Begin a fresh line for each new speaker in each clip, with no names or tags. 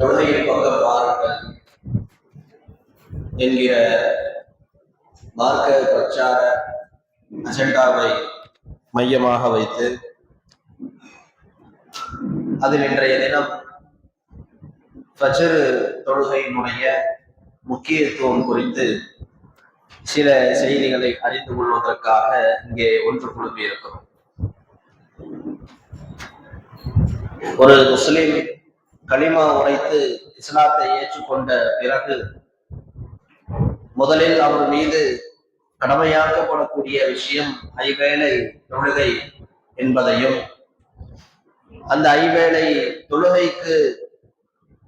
தொழுகையின் பக்கம் வாருங்கள் என்கிற மார்க்க பிரச்சார அஜெண்டாவை மையமாக வைத்து அதில் இன்றைய தினம் ஃபஜ்ர் தொழுகையினுடைய முக்கியத்துவம் குறித்து சில செய்திகளை அறிந்து கொள்வதற்காக இங்கே ஒன்று குழுமி இருக்கிறோம். ஒரு முஸ்லிம் கலிமா உரைத்து இஸ்லாத்தை ஏற்றுக்கொண்ட பிறகு முதலில் அவர் மீது கடமையாக்கப்படக்கூடிய விஷயம் ஐவேளை தொழுகை என்பதையும், அந்த ஐவேளை தொழுகைக்கு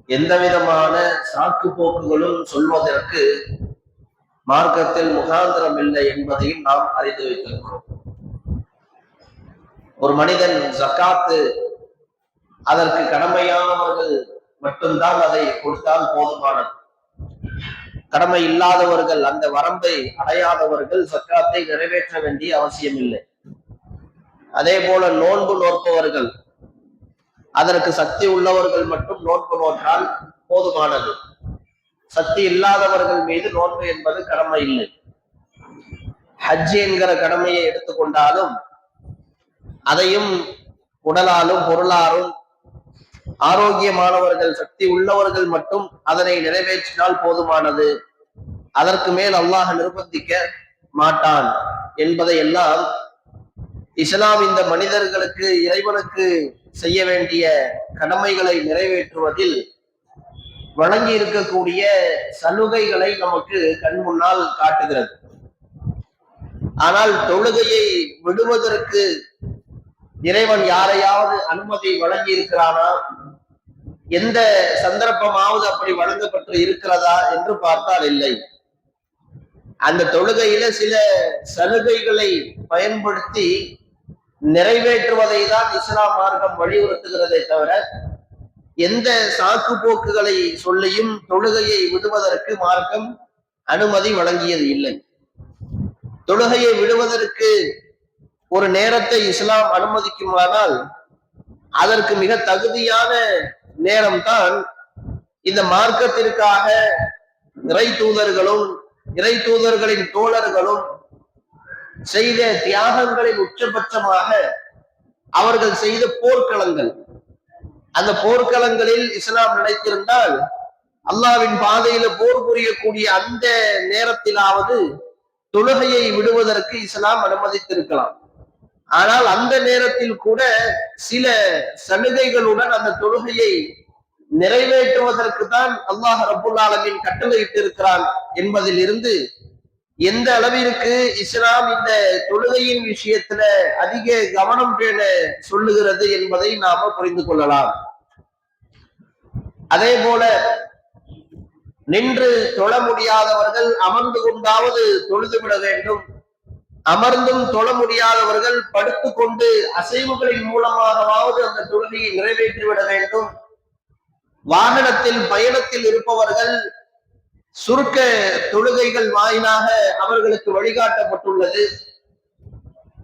எந்த விதமான சாக்கு போக்குகளும் சொல்வதற்கு மார்க்கத்தில் முகாந்திரம் இல்லை என்பதையும் நாம் அறிந்து வைத்திருக்கிறோம். ஒரு மனிதன் ஜக்காத்து அதற்கு கடமையானவர்கள் மட்டும்தான் அதை கொடுத்தால் போதுமானது. கடமை இல்லாதவர்கள், அந்த வரம்பை அடையாதவர்கள் ஜக்காத்தை நிறைவேற்ற வேண்டிய அவசியம் இல்லை. அதே போல நோன்பு நோற்பவர்கள், அதற்கு சக்தி உள்ளவர்கள் மட்டும் நோன்பு நோற்றால் போதுமானது. சக்தி இல்லாதவர்கள் மீது நோன்பு என்பது கடமை இல்லை. ஹஜ் என்கிற கடமையை எடுத்துக்கொண்டாலும் அதையும் உடலாலும் பொருளாலும் ஆரோக்கியமானவர்கள், சக்தி உள்ளவர்கள் மட்டும் அதனை நிறைவேற்றினால் போதுமானது. அதற்கு மேல் அல்லாஹ் நிர்பந்திக்க மாட்டான் என்பதை எல்லாம் இஸ்லாம் இந்த மனிதர்களுக்கு, இறைவனுக்கு செய்ய வேண்டிய கடமைகளை நிறைவேற்றுவதில் வழங்கி இருக்கக்கூடிய சலுகைகளை நமக்கு கண் முன்னால் காட்டுகிறது. ஆனால் தொழுகையை விடுவதற்கு இறைவன் யாரையாவது அனுமதி வழங்கி இருக்கிறானா? எந்த சந்தர்ப்பமாவது அப்படி வழங்கப்பட்டு இருக்கிறதா என்று பார்த்தால் இல்லை. அந்த தொழுகையில சில சலுகைகளை பயன்படுத்தி நிறைவேற்றுவதை தான் இஸ்லாம் மார்க்கம் வலியுறுத்துகிறதை தவிர எந்த சாக்கு போக்குகளை சொல்லியும் தொழுகையை விடுவதற்கு மார்க்கம் அனுமதி வழங்கியது இல்லை. தொழுகையை விடுவதற்கு ஒரு நேரத்தை இஸ்லாம் அனுமதிக்குமானால் அதற்கு மிக தகுதியான நேரம்தான் இந்த மார்க்கத்திற்காக இறை தூதர்களும் இறை தூதர்களின் தோழர்களும் செய்த தியாகங்களின் உச்சபட்சமாக அவர்கள் செய்த போர்க்களங்கள். அந்த போர்க்களங்களில் இஸ்லாம் நினைத்திருந்தால் அல்லாஹ்வின் பாதையில போர் புரியக்கூடிய அந்த நேரத்திலாவது தொழுகையை விடுவதற்கு இஸ்லாம் அனுமதித்திருக்கலாம். ஆனால் அந்த நேரத்தில் கூட சில சலுகைகளுடன் அந்த தொழுகையை நிறைவேற்றுவதற்கு தான் அல்லாஹ் ரப்புல் ஆலமீன் கட்டளையிட்டு இருக்கிறான் என்பதில் இருந்து எந்த அளவிற்கு இஸ்லாம் இந்த தொழுகையின் விஷயத்துல அதிக கவனம் பேண சொல்லுகிறது என்பதை நாம புரிந்து கொள்ளலாம். அதே போல நின்று தொழ முடியாதவர்கள் அமர்ந்து கொண்டாவது தொழுதுவிட வேண்டும். அமர்ந்தும் தொழ முடியாதவர்கள் படுத்து கொண்டு அசைவுகளின் மூலமாகவாவது அந்த தொழுகையை நிறைவேற்றிவிட வேண்டும். வாகனத்தில் பயணத்தில் இருப்பவர்கள் சுருக்க தொழுகைகள் வாயிலாக அவர்களுக்கு வழிகாட்டப்பட்டுள்ளது.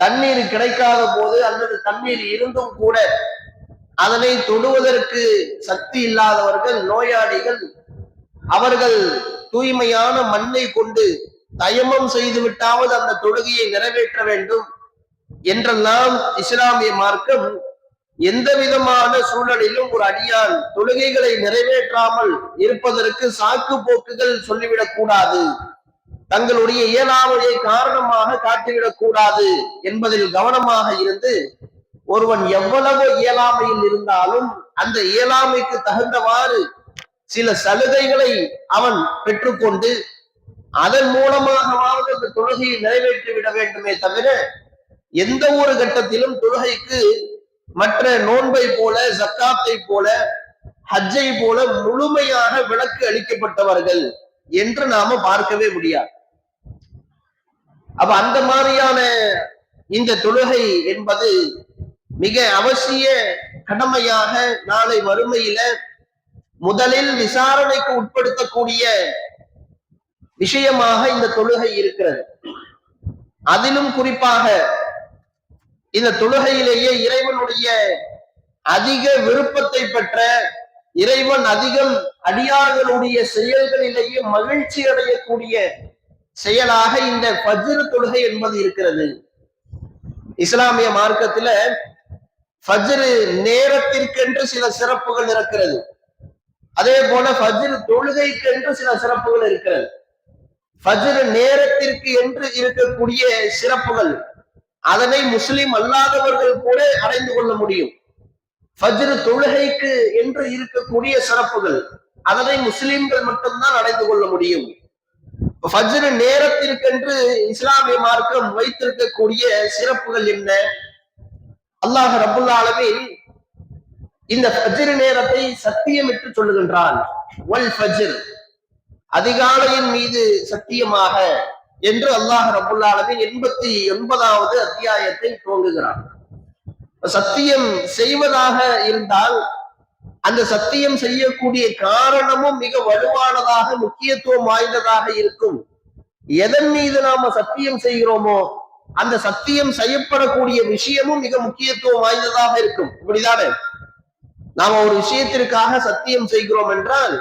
தண்ணீர் கிடைக்காத போது அல்லது தண்ணீர் இருந்தும் கூட அதனை தொடுவதற்கு சக்தி இல்லாதவர்கள், நோயாளிகள், அவர்கள் தூய்மையான மண்ணை கொண்டு தயமம் செய்து விட்டாவது அந்த தொழுகையை நிறைவேற்ற வேண்டும் என்றெல்லாம் இஸ்லாமிய மார்க்கம் எந்த விதமான சூழலிலும் ஒரு அடியான் தொழுகைகளை நிறைவேற்றாமல் இருப்பதற்கு சாக்கு போக்குகள் சொல்லிவிடக் கூடாது, தங்களுடைய இயலாமையை காரணமாக காட்டிவிடக் கூடாது என்பதில் கவனமாக இருந்து ஒருவன் எவ்வளவு இயலாமையில் இருந்தாலும் அந்த இயலாமைக்கு தகுந்தவாறு சில சலுகைகளை அவன் பெற்றுக்கொண்டு அதன் மூலமாகவாவது அந்த தொழுகையை நிறைவேற்றி விட வேண்டுமே தவிர எந்த ஒரு கட்டத்திலும் தொழுகைக்கு மற்ற நோன்பை போல, ஜக்காத்தை போல, ஹஜ்ஜை போல முழுமையாக விலக்கு அளிக்கப்பட்டவர்கள் என்று நாம பார்க்கவே முடியாது. அப்ப அந்த மாதிரியான இந்த தொழுகை என்பது மிக அவசிய கடமையாக நாளை மறுமையில முதலில் விசாரணைக்கு உட்படுத்தக்கூடிய விஷயமாக இந்த தொழுகை இருக்கிறது. அதிலும் குறிப்பாக இந்த தொழுகையிலேயே இறைவனுடைய அதிக விருப்பத்தை பெற்ற இறைவன் அதிகம் அடியார்களுடைய செயல்களிலேயே மகிழ்ச்சி அடையக்கூடிய செயலாக இந்த ஃபஜ்ர் தொழுகை என்பது இருக்கிறது. இஸ்லாமிய மார்க்கத்துல ஃபஜ்ர் நேரத்திற்கென்று சில சிறப்புகள் இருக்கிறது. அதே போல ஃபஜ்ர் தொழுகைக்கென்று சில சிறப்புகள் இருக்கிறது. ஃபஜ்ர் நேரத்திற்கு என்று இருக்கக்கூடிய சிறப்புகள் அதனை முஸ்லிம் அல்லாதவர்கள் கூட அடைந்து கொள்ள முடியும். ஃபஜ்ர் தொழுகைக்கு என்று இருக்கக்கூடிய சிறப்புகள் அதனை முஸ்லிம்கள் மட்டும்தான் அடைந்து கொள்ள முடியும். ஃபஜ்ர் நேரத்திற்கென்று இஸ்லாமிய மார்க்கம் வைத்திருக்கக்கூடிய சிறப்புகள் என்ன? அல்லாஹ் ரப்புல் ஆலமீன் இந்த ஃபஜ்ர் நேரத்தை சத்தியமிட்டு சொல்லுகின்றான். வல் ஃபஜ்ர், அதிகாலையின் மீது சத்தியமாக என்று அல்லாஹ் ரப்புல் ஆலமீன் 89வது அத்தியாயத்தை துவங்குகிறான். சத்தியம் செய்வதாக இருந்தால் அந்த சத்தியம் செய்யக்கூடிய காரணமும் மிக வலுவானதாக முக்கியத்துவம் வாய்ந்ததாக இருக்கும். எதன் மீது நாம சத்தியம் செய்கிறோமோ அந்த சத்தியம் செய்யப்படக்கூடிய விஷயமும் மிக முக்கியத்துவம் வாய்ந்ததாக இருக்கும். இப்படிதானே நாம ஒரு விஷயத்திற்காக சத்தியம் செய்கிறோம் என்றால்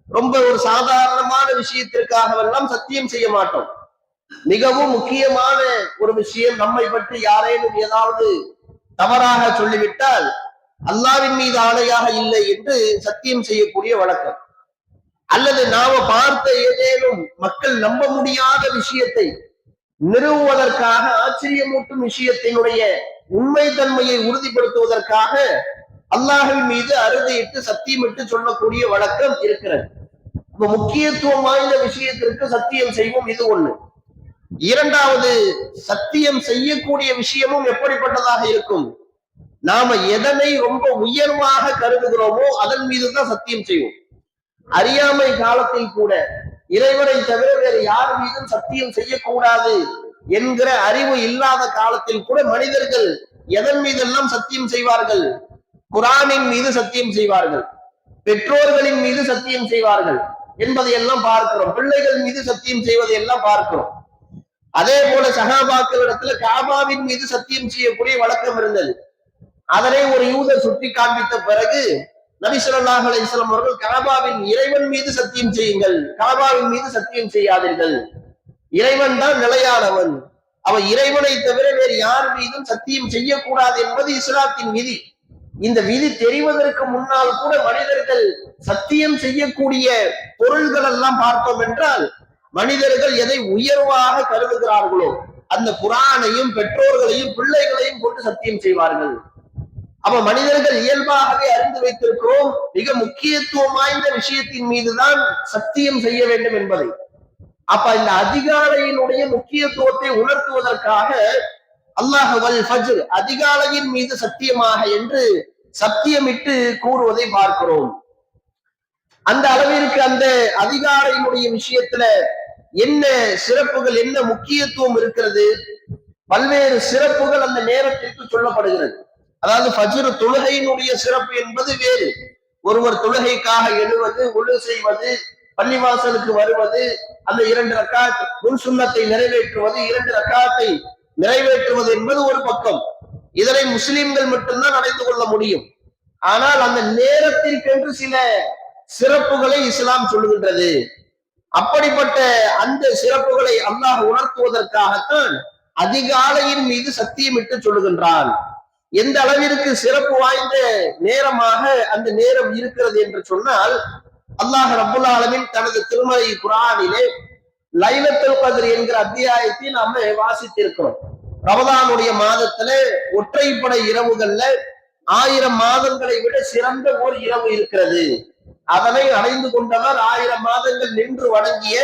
ரொம்ப ஒரு சாதாரணமான விஷயத்திற்காகவெல்லாம் சத்தியம் செய்ய மாட்டோம். மிகவும் முக்கியமான ஒரு விஷயம், நம்மை பற்றி யாரேனும் ஏதாவது தவறாக சொல்லிவிட்டால் அல்லாஹ்வின் மீது ஆணையாக இல்லை என்று சத்தியம் செய்யக்கூடிய வழக்கம். அல்லது நாம பார்த்த ஏதேனும் மக்கள் நம்ப முடியாத விஷயத்தை நிறுவுவதற்காக, ஆச்சரியமூட்டும் விஷயத்தினுடைய உண்மை தன்மையை உறுதிப்படுத்துவதற்காக அல்லாஹ்வின் மீது அறுதியிட்டு சத்தியமிட்டு சொல்லக்கூடிய வழக்கம் இருக்கிறது. முக்கியத்துவம் வாய்ந்த விஷயத்திற்கு சத்தியம் செய்வோம், இது ஒண்ணு. இரண்டாவது, சத்தியம் செய்யக்கூடிய விஷயமும் எப்படிப்பட்டதாக இருக்கும்? நாம எதனை ரொம்ப உயர்வாக கருதுகிறோமோ அதன் மீதுதான் சத்தியம் செய்வோம். அறியாமை காலத்தில் கூட இறைவனை தவிர வேறு யார் மீதும் சத்தியம் செய்யக்கூடாது என்கிற அறிவு இல்லாத காலத்தில் கூட மனிதர்கள் எதன் மீதெல்லாம் சத்தியம் செய்வார்கள்? குர்ஆனின் மீது சத்தியம் செய்வார்கள், பெற்றோர்களின் மீது சத்தியம் செய்வார்கள் என்பதை எல்லாம் பார்க்கிறோம். பிள்ளைகள் மீது சத்தியம் செய்வதை எல்லாம் பார்க்கிறோம். அதே போல சஹாபாக்களிடத்துல காபாவின் மீது சத்தியம் செய்யக்கூடிய வழக்கம் இருந்தது. அதனை ஒரு யூதர் சுட்டி காண்பித்த பிறகு நபி ஸல்லல்லாஹு அலைஹி வஸல்லம் அவர்கள் காபாவின் இறைவன் மீது சத்தியம் செய்யுங்கள், காபாவின் மீது சத்தியம் செய்யாதீர்கள், இறைவன் தான் நிலையானவன், அவன் இறைவனை தவிர வேறு யார் மீதும் சத்தியம் செய்யக்கூடாது என்பது இஸ்லாத்தின் விதி. இந்த விதி தெரிவதற்கு முன்னால் கூட மனிதர்கள் சத்தியம் செய்யக்கூடிய பொருள்கள் எல்லாம் பார்த்தோம் என்றால் மனிதர்கள் எதை உயர்வாக கருதுகிறார்களோ அந்த குர்ஆனையும் பெற்றோர்களையும் பிள்ளைகளையும் கொண்டு சத்தியம் செய்வார்கள். அப்ப மனிதர்கள் இயல்பாகவே அறிந்து வைத்திருக்கிறோம் மிக முக்கியத்துவம் வாய்ந்த விஷயத்தின் மீதுதான் சத்தியம் செய்ய வேண்டும் என்பதை. அப்ப இந்த அதிகாலையினுடைய முக்கியத்துவத்தை உணர்த்துவதற்காக அல்லாஹ் வல் ஃபஜ்ர், அதிகாலையின் மீது சத்தியமாக என்று சத்தியமிட்டு கூறுவதை பார்க்கிறோம். அந்த அளவிற்கு அந்த அதிகாலையினுடைய விஷயத்துல என்ன சிறப்புகள், என்ன முக்கியத்துவம் இருக்கிறது? பல்வேறு சிறப்புகள் அந்த நேரத்திற்கு சொல்லப்படுகிறது. அதாவது ஃபஜ்ர் தொழுகையினுடைய சிறப்பு என்பது வேறு. ஒருவர் தொழுகைக்காக எழுவது, உழு செய்வது, பள்ளிவாசலுக்கு வருவது, அந்த 2 ரக்காத் முன் சுன்னத்தை நிறைவேற்றுவது, 2 ரக்காத்தை நிறைவேற்றுவது என்பது ஒரு பக்கம். இதனை முஸ்லிம்கள் மட்டும்தான் அடைந்து கொள்ள முடியும். ஆனால் அந்த நேரத்திற்கென்று சில சிறப்புகளை இஸ்லாம் சொல்லுகின்றது. அப்படிப்பட்ட அந்த சிறப்புகளை அல்லாஹ் உணர்த்துவதற்காகத்தான் அதிகாலையின் மீது சத்தியமிட்டு சொல்லுகின்றான். எந்த அளவிற்கு சிறப்பு வாய்ந்த நேரமாக அந்த நேரம் இருக்கிறது என்று சொன்னால், அல்லாஹ் ரப்புல் ஆலமீன் தனது திருமறை குர்ஆனிலே லைலத்துல் கத்ர் என்கிற அத்தியாயத்தை நாம வாசித்திருக்கிறோம். ரமதானுடைய மாதத்துல ஒற்றைப்படை இரவுகள்ல 1000 மாதங்களை விட சிறந்த ஒரு இரவு இருக்கிறது. அதனை அடைந்து கொண்டவர் 1000 மாதங்கள் நின்று வணங்கிய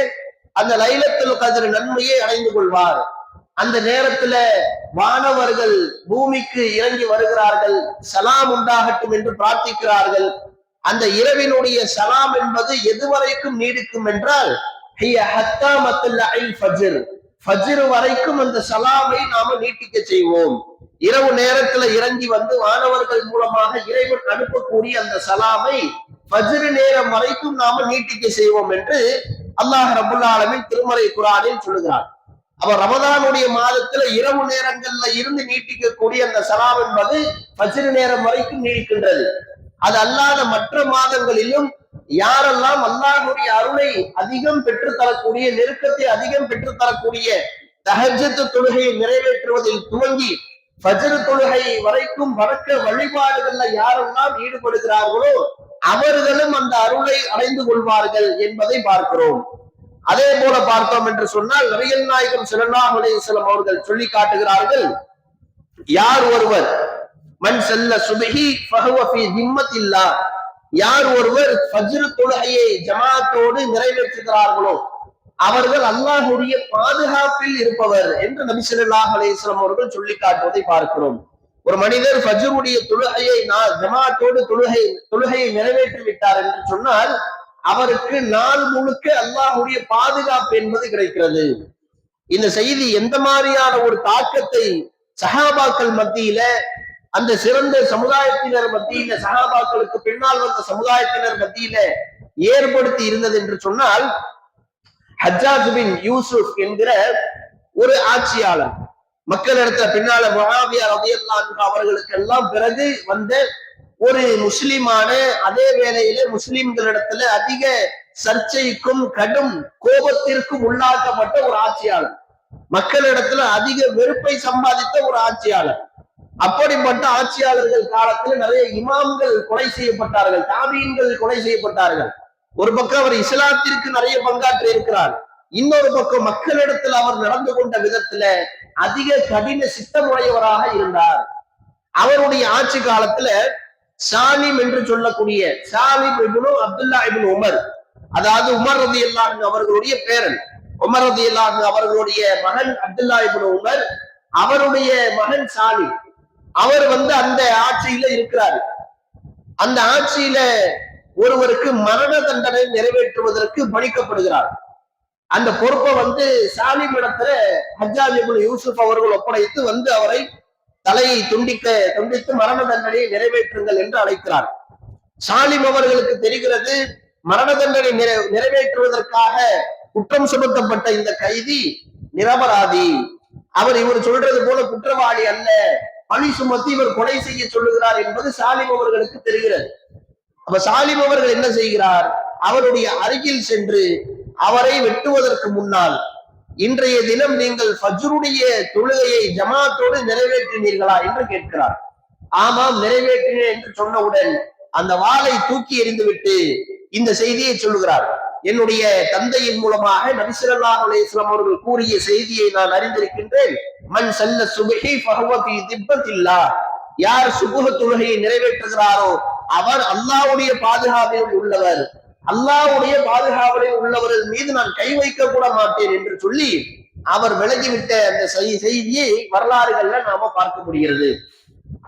அந்த லைலத்துல் கத்ர் நன்மையை அடைந்து கொள்வார். அந்த நேரத்துல வானவர்கள் பூமிக்கு இறங்கி வருகிறார்கள், சலாம் உண்டாகட்டும் என்று பிரார்த்திக்கிறார்கள். அந்த இரவினுடைய சலாம் என்பது எதுவரைக்கும் நீடிக்கும் என்றால் ஃபஜ்ர் வரைக்கும் அந்த சலாமை நாம நீட்டிக்க செய்வோம். இரவு நேரத்துல இறங்கி வந்து வானவர்கள் மூலமாக இறைவன் அனுப்பக்கூடிய அந்த சலாமை ஃபஜ்ர் நேரம் வரைக்கும் நாம நீட்டிக்க செய்வோம் என்று அல்லாஹ் ரப்புல் ஆலமீன் திருமறை குர்ஆனில் சொல்லுகிறார். அப்ப ரமதானுடைய மாதத்துல இரவு நேரங்கள்ல இருந்து நீட்டிக்கக்கூடிய அந்த சலாம் என்பது ஃபஜ்ர் நேரம் வரைக்கும் நீடிக்கின்றது. அது அல்லாத மற்ற மாதங்களிலும் யாரெல்லாம் அல்லாஹ்வுடைய அருளை அதிகம் பெற்றுத்தரக்கூடிய, நெருக்கத்தை அதிகம் பெற்றுத்தரக்கூடிய தஹஜ்ஜத் தொழுகையை நிறைவேற்றுவதில் துவங்கி ஃபஜ்ர் தொழுகை வரைக்கும் வணக்க வழிபாடுகள்ல யாரெல்லாம் ஈடுபடுகிறார்களோ அவர்களும் அந்த அருளை அடைந்து கொள்வார்கள் என்பதை பார்க்கிறோம். அதே போல பார்த்தோம் என்று சொன்னால் நபிகள் நாயகம் ஸல்லல்லாஹு அலைஹி வஸல்லம் அவர்கள் சொல்லி காட்டுகிறார்கள், யார் ஒருவர் மன் ஸல்ல சுப்ஹி ஃபஹுவ ஃபீ திம்மத்தில்லாஹ், யார் ஒருவர் ஃபஜ்ர் தொழுகையை ஜமாஅத்தோடு நிறைவேற்றுகிறார்களோ அவர்கள் அல்லாஹ்வுடைய பாதுகாப்பில் இருப்பவர் என்று நபி ஸல்லல்லாஹு அலைஹி வஸல்லம் அவர்கள் சொல்லி காட்டுவதை பார்க்கிறோம். ஒரு மனிதர் ஃபஜ்ருடைய தொழுகையை ஜமாஅத்தோடு தொழுகையை நிறைவேற்றி விட்டார் என்று சொன்னால் அவருக்கு நாள் முழுக்க அல்லாஹ்வுடைய பாதுகாப்பு என்பது கிடைக்கிறது. இந்த செய்தி எந்த மாதிரியான ஒரு தாக்கத்தை சஹாபாக்கள் மத்தியில, அந்த சிறந்த சமுதாயத்தினர் மத்தியில, சஹாபாக்களுக்கு பின்னால் வந்த சமுதாயத்தினர் மத்தியில ஏற்படுத்தி இருந்தது என்று சொன்னால், ஹஜ்ஜாஜ் பின் யூசுப் என்கிற ஒரு ஆட்சியாளர், மக்களிடத்துல பின்னால முஆவியா ரலியல்லாஹு அன்ஹு அவர்களுக்கு எல்லாம் பிறகு வந்த ஒரு முஸ்லிமான, அதே வேளையில முஸ்லிம்களிடத்துல அதிக சர்ச்சைக்கும் கடும் கோபத்திற்கும் உள்ளாக்கப்பட்ட ஒரு ஆட்சியாளர், மக்களிடத்துல அதிக வெறுப்பை சம்பாதித்த ஒரு ஆட்சியாளர். அப்படிப்பட்ட ஆட்சியாளர்கள் காலத்துல நிறைய இமாம்கள் கொலை செய்யப்பட்டார்கள், தாபீன்கள் கொலை செய்யப்பட்டார்கள். ஒரு பக்கம் அவர் இஸ்லாத்திற்கு நிறைய பங்காற்றி இருக்கிறார், இன்னொரு பக்கம் மக்களிடத்தில் அவர் நடந்து கொண்ட விதத்துல அதிக கடின சித்தமுடையவராக இருந்தார். அவருடைய ஆட்சி காலத்துல சாலிம் என்று சொல்லக்கூடிய சாலிம் இப்னு அப்துல்லா இப்னு உமர், அதாவது உமர் ரலியல்லாஹு அன்ஹு அவர்களுடைய பேரன், உமர் ரலியல்லாஹு அன்ஹு அவர்களுடைய மகன் அப்துல்லா இப்னு உமர், அவருடைய மகன் சாலிம், அவர் அந்த ஆட்சியில இருக்கிறார். அந்த ஆட்சியில ஒருவருக்கு மரண தண்டனை நிறைவேற்றுவதற்கு பணிக்கப்படுகிறார். அந்த பொறுப்பை சாலிம் இடத்துல ஹஜ்ஜாஜ் இப்னு யூசுப் அவர்கள் ஒப்படைத்து அவரை தலையை துண்டித்து மரண தண்டனையை நிறைவேற்றுங்கள் என்று அழைக்கிறார். சாலிம் அவர்களுக்கு தெரிகிறது, மரண தண்டனை நிறைவேற்றுவதற்காக குற்றம் சுமத்தப்பட்ட இந்த கைதி நிரபராதி, இவர் சொல்றது போல குற்றவாளி அல்ல, பழி சுமத்தி இவர் கொலை செய்ய சொல்லுகிறார் என்பது சாலிம் அவர்களுக்கு தெரிகிறது. அப்ப சாலிம் அவர்கள் என்ன செய்கிறார், அவருடைய அருகில் சென்று அவரை வெட்டுவதற்கு முன்னால், இன்றைய தினம் நீங்கள் ஃபஜ்ருடைய தொழுகையை ஜமாத்தோடு நிறைவேற்றினீர்களா என்று கேட்கிறார். ஆமாம் நிறைவேற்றினேன் என்று சொன்னவுடன் அந்த வாளை தூக்கி எறிந்துவிட்டு இந்த செய்தியை சொல்லுகிறார், என்னுடைய தந்தையின் மூலமாக நபி ஸல்லல்லாஹு அலைஹி வஸல்லம் அவர்கள் கூறிய செய்தியை நான் அறிந்திருக்கின்றேன். மன் ஸல்ல சுப்ஹி ஃபஹுவ ஃபீ திப்பத்தில்லாஹ், யார் சுபுஹ் தொழுகையை நிறைவேற்றுகிறாரோ அவர் அல்லாஹ்வுடைய பாதுகாப்பில் உள்ளவர், அல்லாஹ்வுடைய பாதுகாவலில் உள்ளவர்கள் மீது நான் கை வைக்க கூட மாட்டேன் என்று சொல்லி அவர் விலகிவிட்ட அந்த செய்தியை வரலாறுகள்ல நாம பார்க்க முடிகிறது.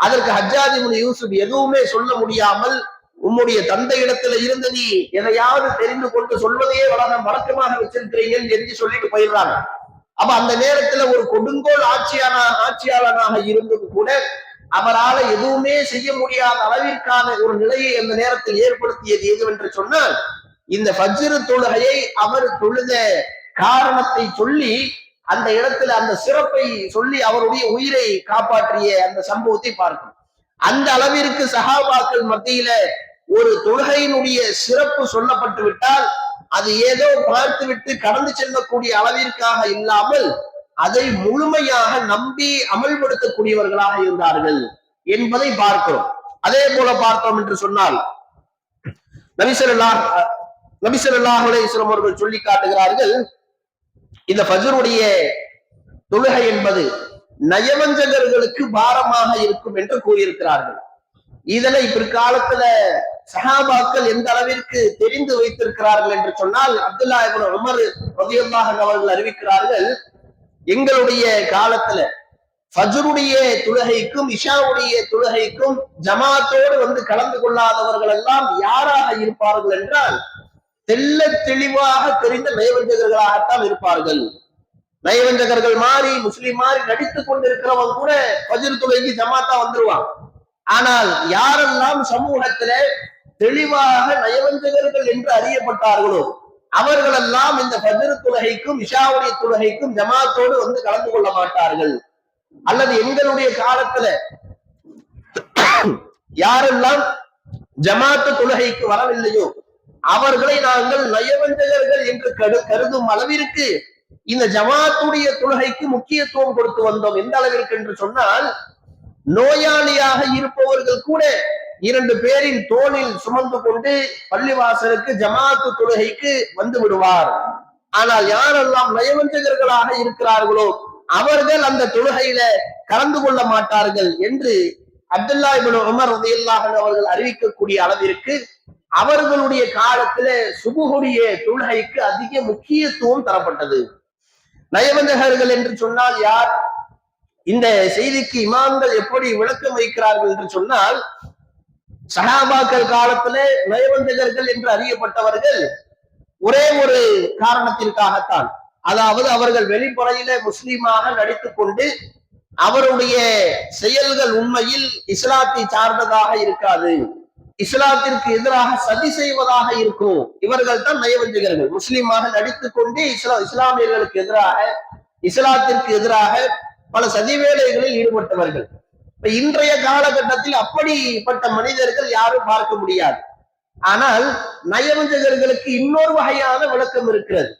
அதற்கு ஹஜ்ஜாஜ் இப்னு யூசுப் எதுவுமே சொல்ல முடியாமல், உம்முடைய தந்தை இடத்துல இருந்து நீ எதையாவது தெரிந்து கொண்டு சொல்வதையே வழக்கமாக வச்சிருக்கிறீங்க என்று சொல்லிட்டு போயிடுறாங்க. அப்ப அந்த நேரத்துல ஒரு கொடுங்கோல் ஆட்சியாளனாக இருந்தது கூட அவரால் எதுவுமே செய்ய முடியாத அளவிற்கான ஒரு நிலையை அந்த நேரத்தில் ஏற்படுத்தியது எதுவென்று சொன்னால், இந்த ஃபஜ்ர் தொழுகையை அவர் தொழுத காரணத்தை சொல்லி அந்த இடத்துல அந்த சிறப்பை சொல்லி அவருடைய உயிரை காப்பாற்றிய அந்த சம்பவத்தை பார்க்கும். அந்த அளவிற்கு சஹாபாக்கள் மத்தியில ஒரு தொழுகையினுடைய சிறப்பு சொல்லப்பட்டு விட்டால் அது ஏதோ பார்த்து விட்டு கடந்து செல்லக்கூடிய அளவிற்காக இல்லாமல் அதை முழுமையாக நம்பி அமல்படுத்தக்கூடியவர்களாக இருந்தார்கள் என்பதை பார்க்கிறோம். அதே போல பார்த்தோம் என்று சொன்னால் நபி ஸல்லல்லாஹு அலைஹி வஸல்லம் அவர்கள் சொல்லி காட்டுகிறார்கள், இந்த ஃபஜ்ருடைய தொழுகை என்பது நயவஞ்சகர்களுக்கு பாரமாக இருக்கும் என்று கூறியிருக்கிறார்கள். இதனை பிற்காலத்துல சஹாபாக்கள் எந்த அளவிற்கு தெரிந்து வைத்திருக்கிறார்கள் என்று சொன்னால், அப்துல்லா இப்னு உமர் ரலியல்லாஹு அன்ஹு அவர்கள் அறிவிக்கிறார்கள், எங்களுடைய காலத்துல ஃபஜ்ருடைய தொழுகைக்கும் இஷாவுடைய தொழுகைக்கும் ஜமாத்தோடு கலந்து கொள்ளாதவர்கள் எல்லாம் யாராக இருப்பார்கள் என்றால் தெல்ல தெளிவாக தெரிந்த நயவஞ்சகர்களாகத்தான் இருப்பார்கள். நயவஞ்சகர்கள் மாறி முஸ்லிம் மாறி நடித்துக் கொண்டிருக்கிறவங்க கூட ஃபஜ்ர் தொழுகைக்கு ஜமாத்தா வந்துருவான். ஆனால் யாரெல்லாம் சமூகத்துல தெளிவாக நயவஞ்சகர்கள் என்று அறியப்பட்டார்களோ அவர்களெல்லாம் இந்த ஃபஜ்ர் தொழுகைக்கும் இஷாவுடைய தொழுகைக்கும் ஜமாத்தோடு கலந்து கொள்ள மாட்டார்கள். அல்லது எங்களுடைய காலத்துல யாரெல்லாம் ஜமாத்து தொழுகைக்கு வரவில்லையோ அவர்களை நாங்கள் நயவஞ்சகர்கள் என்று கருதும் அளவிற்கு இந்த ஜமாத்துடைய தொழுகைக்கு முக்கியத்துவம் கொடுத்து வந்தோம். எந்த அளவிற்கு என்று சொன்னால், நோயாளியாக இருப்பவர்கள் கூட 2 பேரின் தோளில் சுமந்து கொண்டு பள்ளிவாசலுக்கு ஜமாத்து தொழுகைக்கு வந்து விடுவார். ஆனால் யாரெல்லாம் நயவஞ்சகர்களாக இருக்கிறார்களோ அவர்கள் அந்த தொழுகையில கலந்து கொள்ள மாட்டார்கள் என்று அப்துல்லா இப்னு உமர் ரலியல்லாஹு அன்ஹு அவர்கள் அறிவிக்கக்கூடிய அளவிற்கு அவர்களுடைய காலத்திலே சுபுஹுடைய தொழுகைக்கு அதிக முக்கியத்துவம் தரப்பட்டது. நயவஞ்சகர்கள் என்று சொன்னால் யார்? இந்த செய்திக்கு இமாம்கள் எப்படி விளக்கம் வைக்கிறார்கள் என்று சொன்னால், சஹாபாக்கள் காலத்திலே நயவஞ்சகர்கள் என்று அறியப்பட்டவர்கள் ஒரே ஒரு காரணத்திற்காகத்தான், அதாவது அவர்கள் வெளிப்படையில முஸ்லீமாக நடித்துக் கொண்டு அவருடைய செயல்கள் உண்மையில் இஸ்லாத்தை சார்ந்ததாக இருக்காது, இஸ்லாத்திற்கு எதிராக சதி செய்வதாக இருக்கும். இவர்கள் தான் நயவஞ்சகர்கள். முஸ்லீமாக நடித்துக் கொண்டு இஸ்லாமியர்களுக்கு எதிராக, இஸ்லாத்திற்கு எதிராக பல சதி வேலைகளில் ஈடுபட்டவர்கள். இன்றைய காலகட்டத்தில் அப்படிப்பட்ட மனிதர்கள் யாரும் பார்க்க முடியாது. ஆனால் நயவஞ்சகர்களுக்கு இன்னொரு வகையான விளக்கம் இருக்கிறது.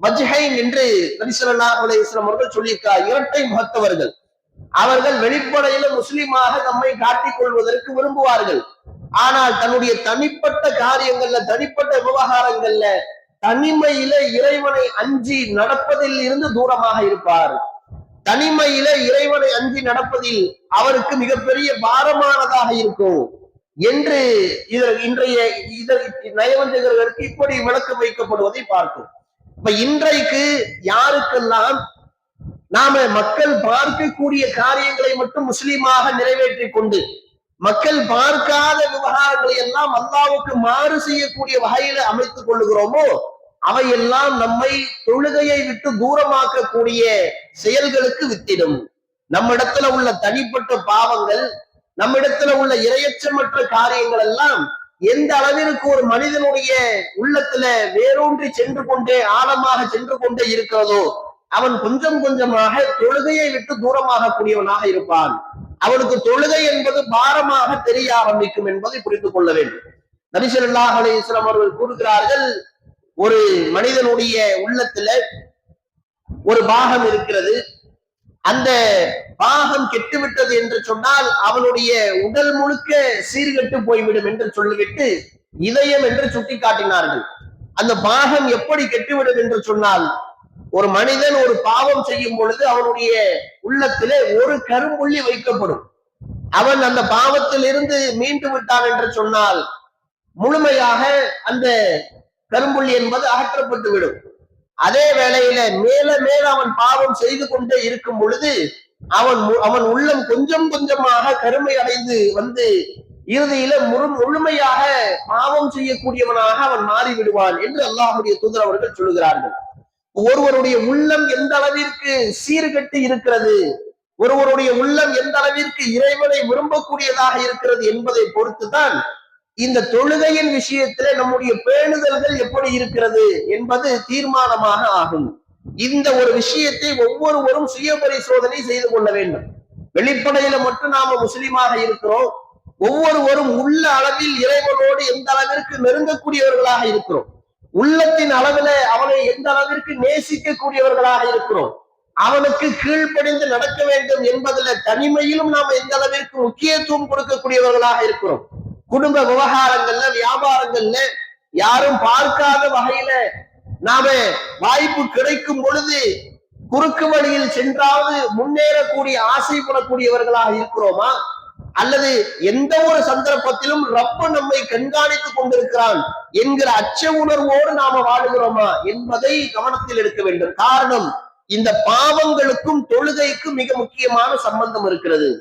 வஜ்ஹைன் என்று நபி ஸல்லல்லாஹு அலைஹி வஸல்லம் அவர்கள் சொல்லியிருக்கிறார். இரட்டை முகத்தவர்கள். அவர்கள் வெளிப்படையில முஸ்லீமாக நம்மை காட்டிக் கொள்வதற்கு விரும்புவார்கள். ஆனால் தன்னுடைய தனிப்பட்ட காரியங்கள்ல, தனிப்பட்ட விவகாரங்கள்ல, தனிமையில இறைவனை அஞ்சி நடப்பதில் இருந்து தூரமாக இருப்பார். தனிமையில இறைவனை அஞ்சி நடப்பதில் அவருக்கு மிகப்பெரிய பாரமானதாக இருக்கும் என்று இன்றைய நயவஞ்சகர்களுக்கு இப்படி விளக்கம் வைக்கப்படுவதை பார்க்கும். இப்ப இன்றைக்கு யாருக்கெல்லாம் நாம மக்கள் பார்க்கக்கூடிய காரியங்களை மட்டும் முஸ்லீமாக நிறைவேற்றி கொண்டு மக்கள் பார்க்காத விவகாரங்களை எல்லாம் அல்லாஹ்வுக்கு மாறு செய்யக்கூடிய வகையில அமைத்துக் கொள்ளுகிறோமோ அவையெல்லாம் நம்மை தொழுகையை விட்டு தூரமாக்கக்கூடிய செயல்களுக்கு வித்திடும். நம்மிடத்துல உள்ள தனிப்பட்ட பாவங்கள், நம்மிடத்துல உள்ள இரையச்சமற்ற காரியங்கள் எல்லாம் எந்த அளவிற்கு ஒரு மனிதனுடைய உள்ளத்துல வேரூன்றி சென்று கொண்டே, ஆழமாக சென்று கொண்டே இருக்கிறதோ அவன் கொஞ்சம் கொஞ்சமாக தொழுகையை விட்டு தூரமாக கூடியவனாக இருப்பான். அவனுக்கு தொழுகை என்பது பாரமாக தெரிய ஆரம்பிக்கும் என்பதை புரிந்து கொள்ள வேண்டும். நபி ஸல்லல்லாஹு அலைஹி வஸல்லம் அவர்கள் கூறுகிறார்கள், ஒரு மனிதனுடைய உள்ளத்துல ஒரு பாகம் இருக்கிறது, அந்த பாகம் கெட்டுவிட்டது என்று சொன்னால் அவனுடைய உடல் முழுக்க சீர்கெட்டு போய்விடும் என்று சொல்லிவிட்டு இதயம் என்று சுட்டி காட்டினார்கள். அந்த பாகம் எப்படி கெட்டுவிடும் என்று சொன்னால், ஒரு மனிதன் ஒரு பாவம் செய்யும் பொழுது அவனுடைய உள்ளத்திலே ஒரு கரும்புள்ளி வைக்கப்படும். அவன் அந்த பாவத்தில் இருந்து மீண்டு விட்டான் என்று சொன்னால் முழுமையாக அந்த கரும்புள்ளி என்பது அகற்றப்பட்டு விடும். அதே வேளையில மேல மேல அவன் பாவம் செய்து கொண்டே இருக்கும் பொழுது அவன் உள்ளம் கொஞ்சம் கொஞ்சமாக கருமை அடைந்து வந்து இறுதியில முழுமையாக பாவம் செய்யக்கூடியவனாக அவன் மாறிவிடுவான் என்று அல்லாஹ்வுடைய தூதர் அவர்கள் சொல்லுகிறார்கள். ஒருவருடைய உள்ளம் எந்த அளவிற்கு சீர்கெட்டு இருக்கிறது, ஒருவருடைய உள்ளம் எந்த அளவிற்கு இறைவனை விரும்பக்கூடியதாக இருக்கிறது என்பதை பொறுத்துதான் இந்த தொழுகையின் விஷயத்திலே நம்முடைய பேணுதல்கள் எப்படி இருக்கிறது என்பது தீர்மானமாக ஆகும். இந்த ஒரு விஷயத்தை ஒவ்வொருவரும் சுய பரிசோதனை செய்து கொள்ள வேண்டும். வெளிப்படையில மட்டும் நாம முஸ்லீமாக இருக்கிறோம், ஒவ்வொருவரும் உள்ள அளவில் இறைவனோடு எந்த அளவிற்கு நெருங்கக்கூடியவர்களாக இருக்கிறோம், உள்ளத்தின் அளவுல அவனை எந்த அளவிற்கு நேசிக்கக்கூடியவர்களாக இருக்கிறோம், அவனுக்கு கீழ்ப்படிந்து நடக்க வேண்டும் என்பதுல தனிமையிலும் நாம எந்த அளவிற்கு முக்கியத்துவம் கொடுக்கக்கூடியவர்களாக இருக்கிறோம். குடும்ப விவகாரங்கள்ல, வியாபாரங்கள்ல யாரும் பார்க்காத வகையில நாம வாய்ப்பு கிடைக்கும் பொழுது குறுக்கு வழியில் சென்றாவது முன்னேறக்கூடிய ஆசைப்படக்கூடியவர்களாக இருக்கிறோமா, அல்லது எந்த ஒரு சந்தர்ப்பத்திலும் ரப்ப நம்மை கண்காணித்துக் கொண்டிருக்கிறான் என்கிற அச்ச உணர்வோடு நாம வாழுகிறோமா என்பதை கவனத்தில் எடுக்க வேண்டும். காரணம், இந்த பாவங்களுக்கும் தொழுகைக்கும் மிக முக்கியமான சம்பந்தம் இருக்கிறது.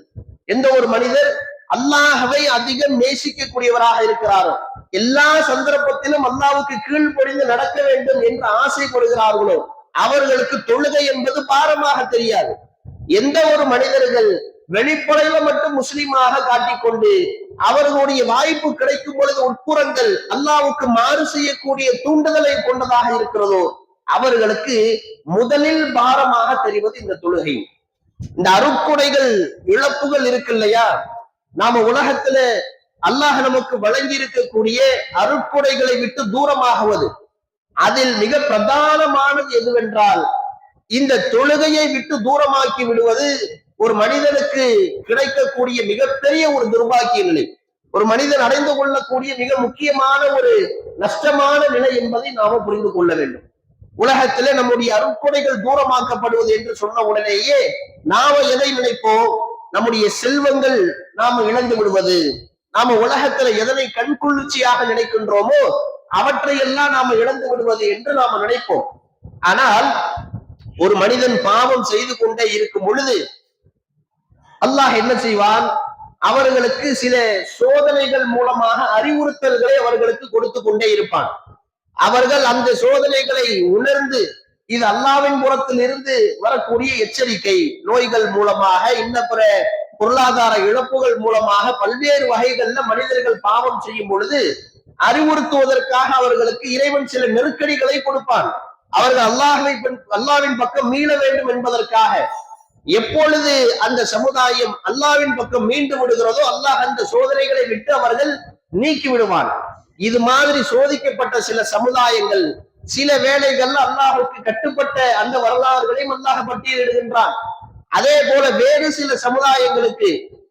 எந்த ஒரு மனிதர் அல்லாஹ்வை அதிகம் நேசிக்கக்கூடியவராக இருக்கிறாரோ, எல்லா சந்தர்ப்பத்திலும் அல்லாஹ்வுக்கு கீழ்ப்படிந்து நடக்க வேண்டும் என்று ஆசைப்படுகிறார்களோ அவர்களுக்கு தொழுகை என்பது பாரமாக தெரியாது. எந்த ஒரு மனிதர்கள் வெளிப்படையில மட்டும் முஸ்லீமாக காட்டிக்கொண்டு அவர்களுடைய வாய்ப்பு கிடைக்கும் பொழுது உட்புறங்கள் அல்லாஹ்வுக்கு மாறு செய்யக்கூடிய தூண்டுதலை கொண்டதாக இருக்கிறதோ அவர்களுக்கு முதலில் பாரமாக தெரிவது இந்த தொழுகை. இந்த அருட்கொடைகள், இழப்புகள் இருக்கு இல்லையா, நாம உலகத்துல அல்லாஹ் நமக்கு வழங்கி இருக்கக்கூடிய அருட்கொடைகளை விட்டு தூரமாகுவது. அதில் மிக பிரதானமானது எதுவென்றால் இந்த தொழுகையை விட்டு தூரமாக்கி விடுவது ஒரு மனிதனுக்கு கிடைக்கக்கூடிய மிகப்பெரிய ஒரு துர்பாக்கிய நிலை, ஒரு மனிதன் அடைந்து கொள்ளக்கூடிய மிக முக்கியமான ஒரு நஷ்டமான நிலை என்பதை நாம புரிந்து கொள்ள வேண்டும். உலகத்திலே நம்முடைய அருட்கொடைகள் தூரமாக்கப்படுவது என்று சொன்ன உடனேயே நாம எதை நினைப்போம்? நம்முடைய செல்வங்கள் நாம இழந்து விடுவது, நாம உலகத்துல எதனை கண்குளிர்ச்சியாக நினைக்கின்றோமோ அவற்றையெல்லாம் நாம இழந்து விடுவது என்று நாம நினைப்போம். ஆனால் ஒரு மனிதன் பாவம் செய்து கொண்டே இருக்கும் பொழுது அல்லாஹ் என்ன செய்வான்? அவர்களுக்கு சில சோதனைகள் மூலமாக அறிவுறுத்தல்களை அவர்களுக்கு கொடுத்து கொண்டே இருப்பான். அவர்கள் அந்த சோதனைகளை உணர்ந்து இது அல்லாவின் புறத்தில் இருந்து வரக்கூடிய எச்சரிக்கை, நோய்கள் மூலமாக இன்ன பிற பொருளாதார இழப்புகள் மூலமாக பல்வேறு வகைகள்ல மனிதர்கள் பாவம் செய்யும் பொழுது அறிவுறுத்துவதற்காக அவர்களுக்கு இறைவன் சில நெருக்கடிகளை கொடுப்பான். அவர்கள் அல்லாவின் பக்கம் மீள வேண்டும் என்பதற்காக. எப்பொழுது அந்த சமுதாயம் அல்லாவின் பக்கம் மீண்டு விடுகிறதோ அல்லாஹ் அந்த சோதனைகளை விட்டு அவர்கள் நீக்கி விடுவான். இது மாதிரி சோதிக்கப்பட்ட சில சமுதாயங்கள் சில வேளைகள்ல அல்லாஹுக்கு கட்டுப்பட்ட அந்த வரலாறுகளையும் அல்லாஹ் பட்டியலிடுகின்றான். அதே போல வேறு சில சமுதாயங்களுக்கு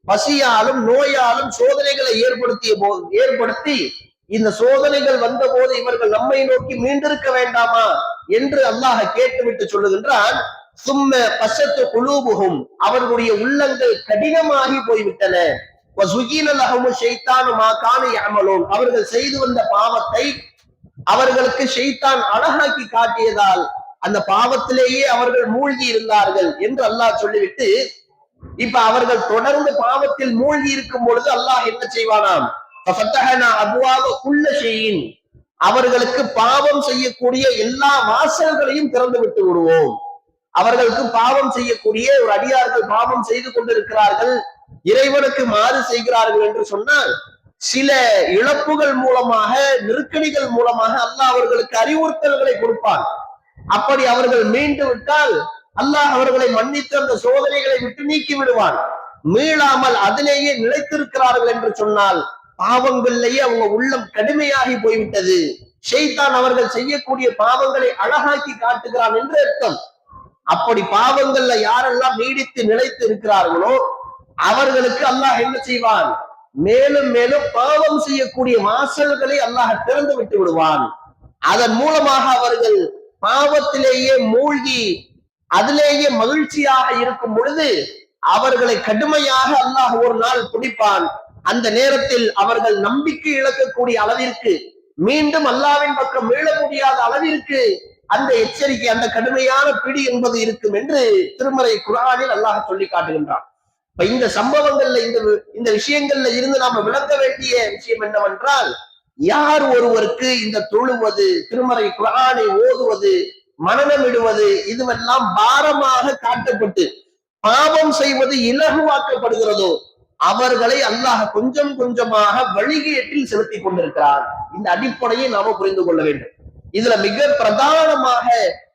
பசியாலும் நோயாலும் சோதனைகளை ஏற்படுத்தி இந்த சோதனைகள் வந்த போது இவர்கள் நம்மை நோக்கி மீண்டிருக்க வேண்டாமா என்று அல்லாஹ் கேட்டுவிட்டு சொல்லுகின்றான். சும்ம பசத்து குலூபுகும், அவர்களுடைய உள்ளங்கள் கடினமாகி போய்விட்டன. அவர்கள் செய்து வந்த பாவத்தை அவர்களுக்கு ஷைத்தான் அழகாக்கி காட்டியதால் அந்த பாவத்திலேயே அவர்கள் மூழ்கி இருந்தார்கள் என்று அல்லாஹ் சொல்லிவிட்டு, இப்ப அவர்கள் தொடர்ந்து பாவத்தில் மூழ்கி இருக்கும் பொழுது அல்லாஹ் என்ன செய்வானாம்? அவர்களுக்கு பாவம் செய்யக்கூடிய எல்லா வாசல்களையும் திறந்து விட்டு விடுவோம். அவர்களுக்கு பாவம் செய்யக்கூடிய ஒரு அடியார்கள் பாவம் செய்து கொண்டிருக்கிறார்கள், இறைவனுக்கு மாறு செய்கிறார்கள் என்று சொன்னால் சில இழப்புகள் மூலமாக நெருக்கடிகள் மூலமாக அல்லாஹ் அவர்களுக்கு அறிவுறுத்தல்களை கொடுப்பான். அப்படி அவர்கள் மீண்டு விட்டால் அல்லாஹ் அவர்களை மன்னித்து அந்த சோதனைகளை விட்டு நீக்கி விடுவான். மீளாமல் அதிலேயே நிலைத்திருக்கிறார்கள் என்று சொன்னால் பாவங்களிலேயே அவங்க உள்ளம் கடுமையாகி போய்விட்டது. ஷைத்தான் அவர்கள் செய்யக்கூடிய பாவங்களை அழகாக்கி காட்டுகிறான் என்று அர்த்தம். அப்படி பாவங்கள்ல யாரெல்லாம் நீடித்து நிலைத்து இருக்கிறார்களோ அவர்களுக்கு அல்லாஹ் என்ன செய்வான்? மேலும் மேலும் பாவம் செய்யக்கூடிய வாசல்களை அல்லாஹ் திறந்து விட்டு விடுவான். அதன் மூலமாக அவர்கள் பாவத்திலேயே மூழ்கி அதிலேயே மகிழ்ச்சியாக இருக்கும் பொழுது அவர்களை கடுமையாக அல்லாஹ் ஒரு நாள் பிடிப்பான். அந்த நேரத்தில் அவர்கள் நம்பிக்கை இழக்கக்கூடிய அளவிற்கு, மீண்டும் அல்லாவின் பக்கம் மீள முடியாத அளவிற்கு அந்த எச்சரிக்கை, அந்த கடுமையான பிடி என்பது இருக்கும் என்று திருமறை குர்ஆனில் அல்லாஹ் சொல்லி காட்டுகின்றான். இப்ப இந்த சம்பவங்கள்ல இந்த விஷயங்கள்ல இருந்து நாம விளக்க வேண்டிய விஷயம் என்னவென்றால், யார் ஒருவருக்கு இந்த தொழுவது, திருமறை குர்ஆனை ஓதுவது, மனனமிடுவது இதுவெல்லாம் பாரமாக காட்டப்பட்டு பாவம் செய்வது இலகுவாக்கப்படுகிறதோ அவர்களை அல்லாஹ் கொஞ்சம் கொஞ்சமாக வழிகேட்டில் செலுத்தி கொண்டிருக்கிறார். இந்த அடிப்படையை நாம புரிந்து கொள்ள வேண்டும். இதுல மிக பிரதானமாக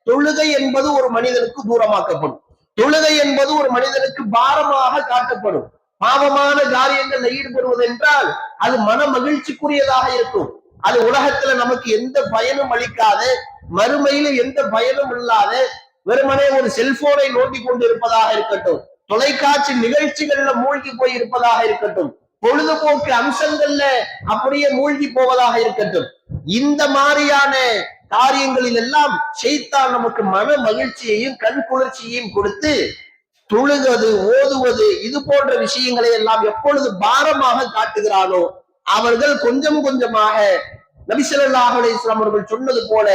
தொழுகை என்பது ஒரு மனிதனுக்கு தூரமாக்கப்படும், தொழுகை என்பது ஒரு மனிதனுக்கு பாரமாக காட்டப்படும். பாவமான காரியங்கள்ல ஈடுபடுவது என்றால் அது மன மகிழ்ச்சிக்குரியதாக இருக்கும். அது உலகத்துல நமக்கு எந்த பயனும் அளிக்காத, மறுமையில எந்த பயனும் இல்லாத, வெறுமனே ஒரு செல்போனை நோண்டி கொண்டு இருப்பதாக இருக்கட்டும், தொலைக்காட்சி நிகழ்ச்சிகள்ல மூழ்கி போய் இருப்பதாக இருக்கட்டும், பொழுதுபோக்கு அம்சங்கள்ல அப்படியே மூழ்கி போவதாக இருக்கட்டும், இந்த மாதிரியான காரியங்களில் எல்லாம் ஷைத்தான் நமக்கு மன மகிழ்ச்சியையும் கண் குளிர்ச்சியையும் கொடுத்து தொழுவது, ஓதுவது இது போன்ற விஷயங்களை எல்லாம் எப்பொழுது பாரமாக காட்டுகிறானோ அவர்கள் கொஞ்சம் கொஞ்சமாக நபி ஸல்லல்லாஹு அலைஹி வஸல்லம் அவர்கள் சொன்னது போல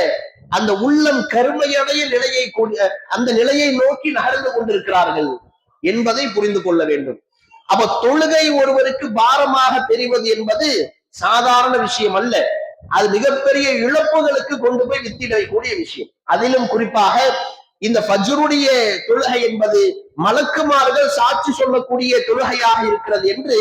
அந்த உள்ளம் கருமையடைய அந்த நிலையை நோக்கி நகர்ந்து கொண்டிருக்கிறார்கள் என்பதை புரிந்து கொள்ள வேண்டும். அப்ப தொழுகை ஒருவருக்கு பாரமாக தெரிவது என்பது சாதாரண விஷயம் அல்ல. அது மிகப்பெரிய இழப்புகளுக்கு கொண்டு போய் வித்திடக்கூடிய விஷயம். அதிலும் குறிப்பாக இந்த ஃபஜ்ருடைய தொழுகை என்பது மலக்குமார்கள் சாட்சி சொல்லக்கூடிய தொழுகையாக இருக்கிறது என்று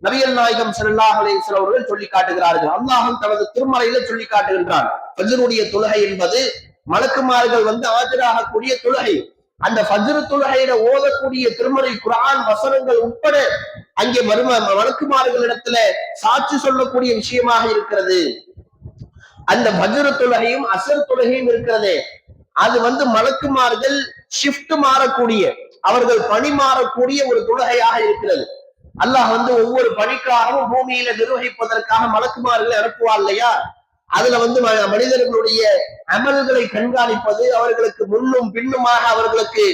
நபிகள் நாயகம் ஸல்லல்லாஹு அலைஹி வஸல்லம் அவர்கள் சொல்லி காட்டுகிறார்கள். அல்லாஹ் தனது திருமறையில சொல்லி காட்டுகின்றான், ஃபஜ்ருடைய தொழுகை என்பது மலக்குமார்கள் ஆஜராகக்கூடிய தொழுகை. அந்த ஃபஜ்ர் தொழுகையில ஓதக்கூடிய திருமறை குர்ஆன் வசனங்கள் உட்பட அங்கே மலக்குமார்களிடத்துல சாட்சி சொல்லக்கூடிய விஷயமாக இருக்கிறது. அந்த ஃபஜ்ர் தொழுகையும் அசர் தொழுகையும் இருக்கிறதே, அது மலக்குமார்கள் ஷிஃப்ட் மாறக்கூடிய, அவர்கள் பணி மாறக்கூடிய ஒரு தொழுகையாக இருக்கிறது. அல்லாஹ் ஒவ்வொரு பணிக்காகவும் பூமியில நிர்வகிப்பதற்காக மலக்குமார்களை அனுப்புவார் இல்லையா? அதுல மனிதர்களுடைய அமல்களை கண்காணிப்பது, அவர்களுக்கு முன்னும் பின்னுமாக அவர்களுக்கு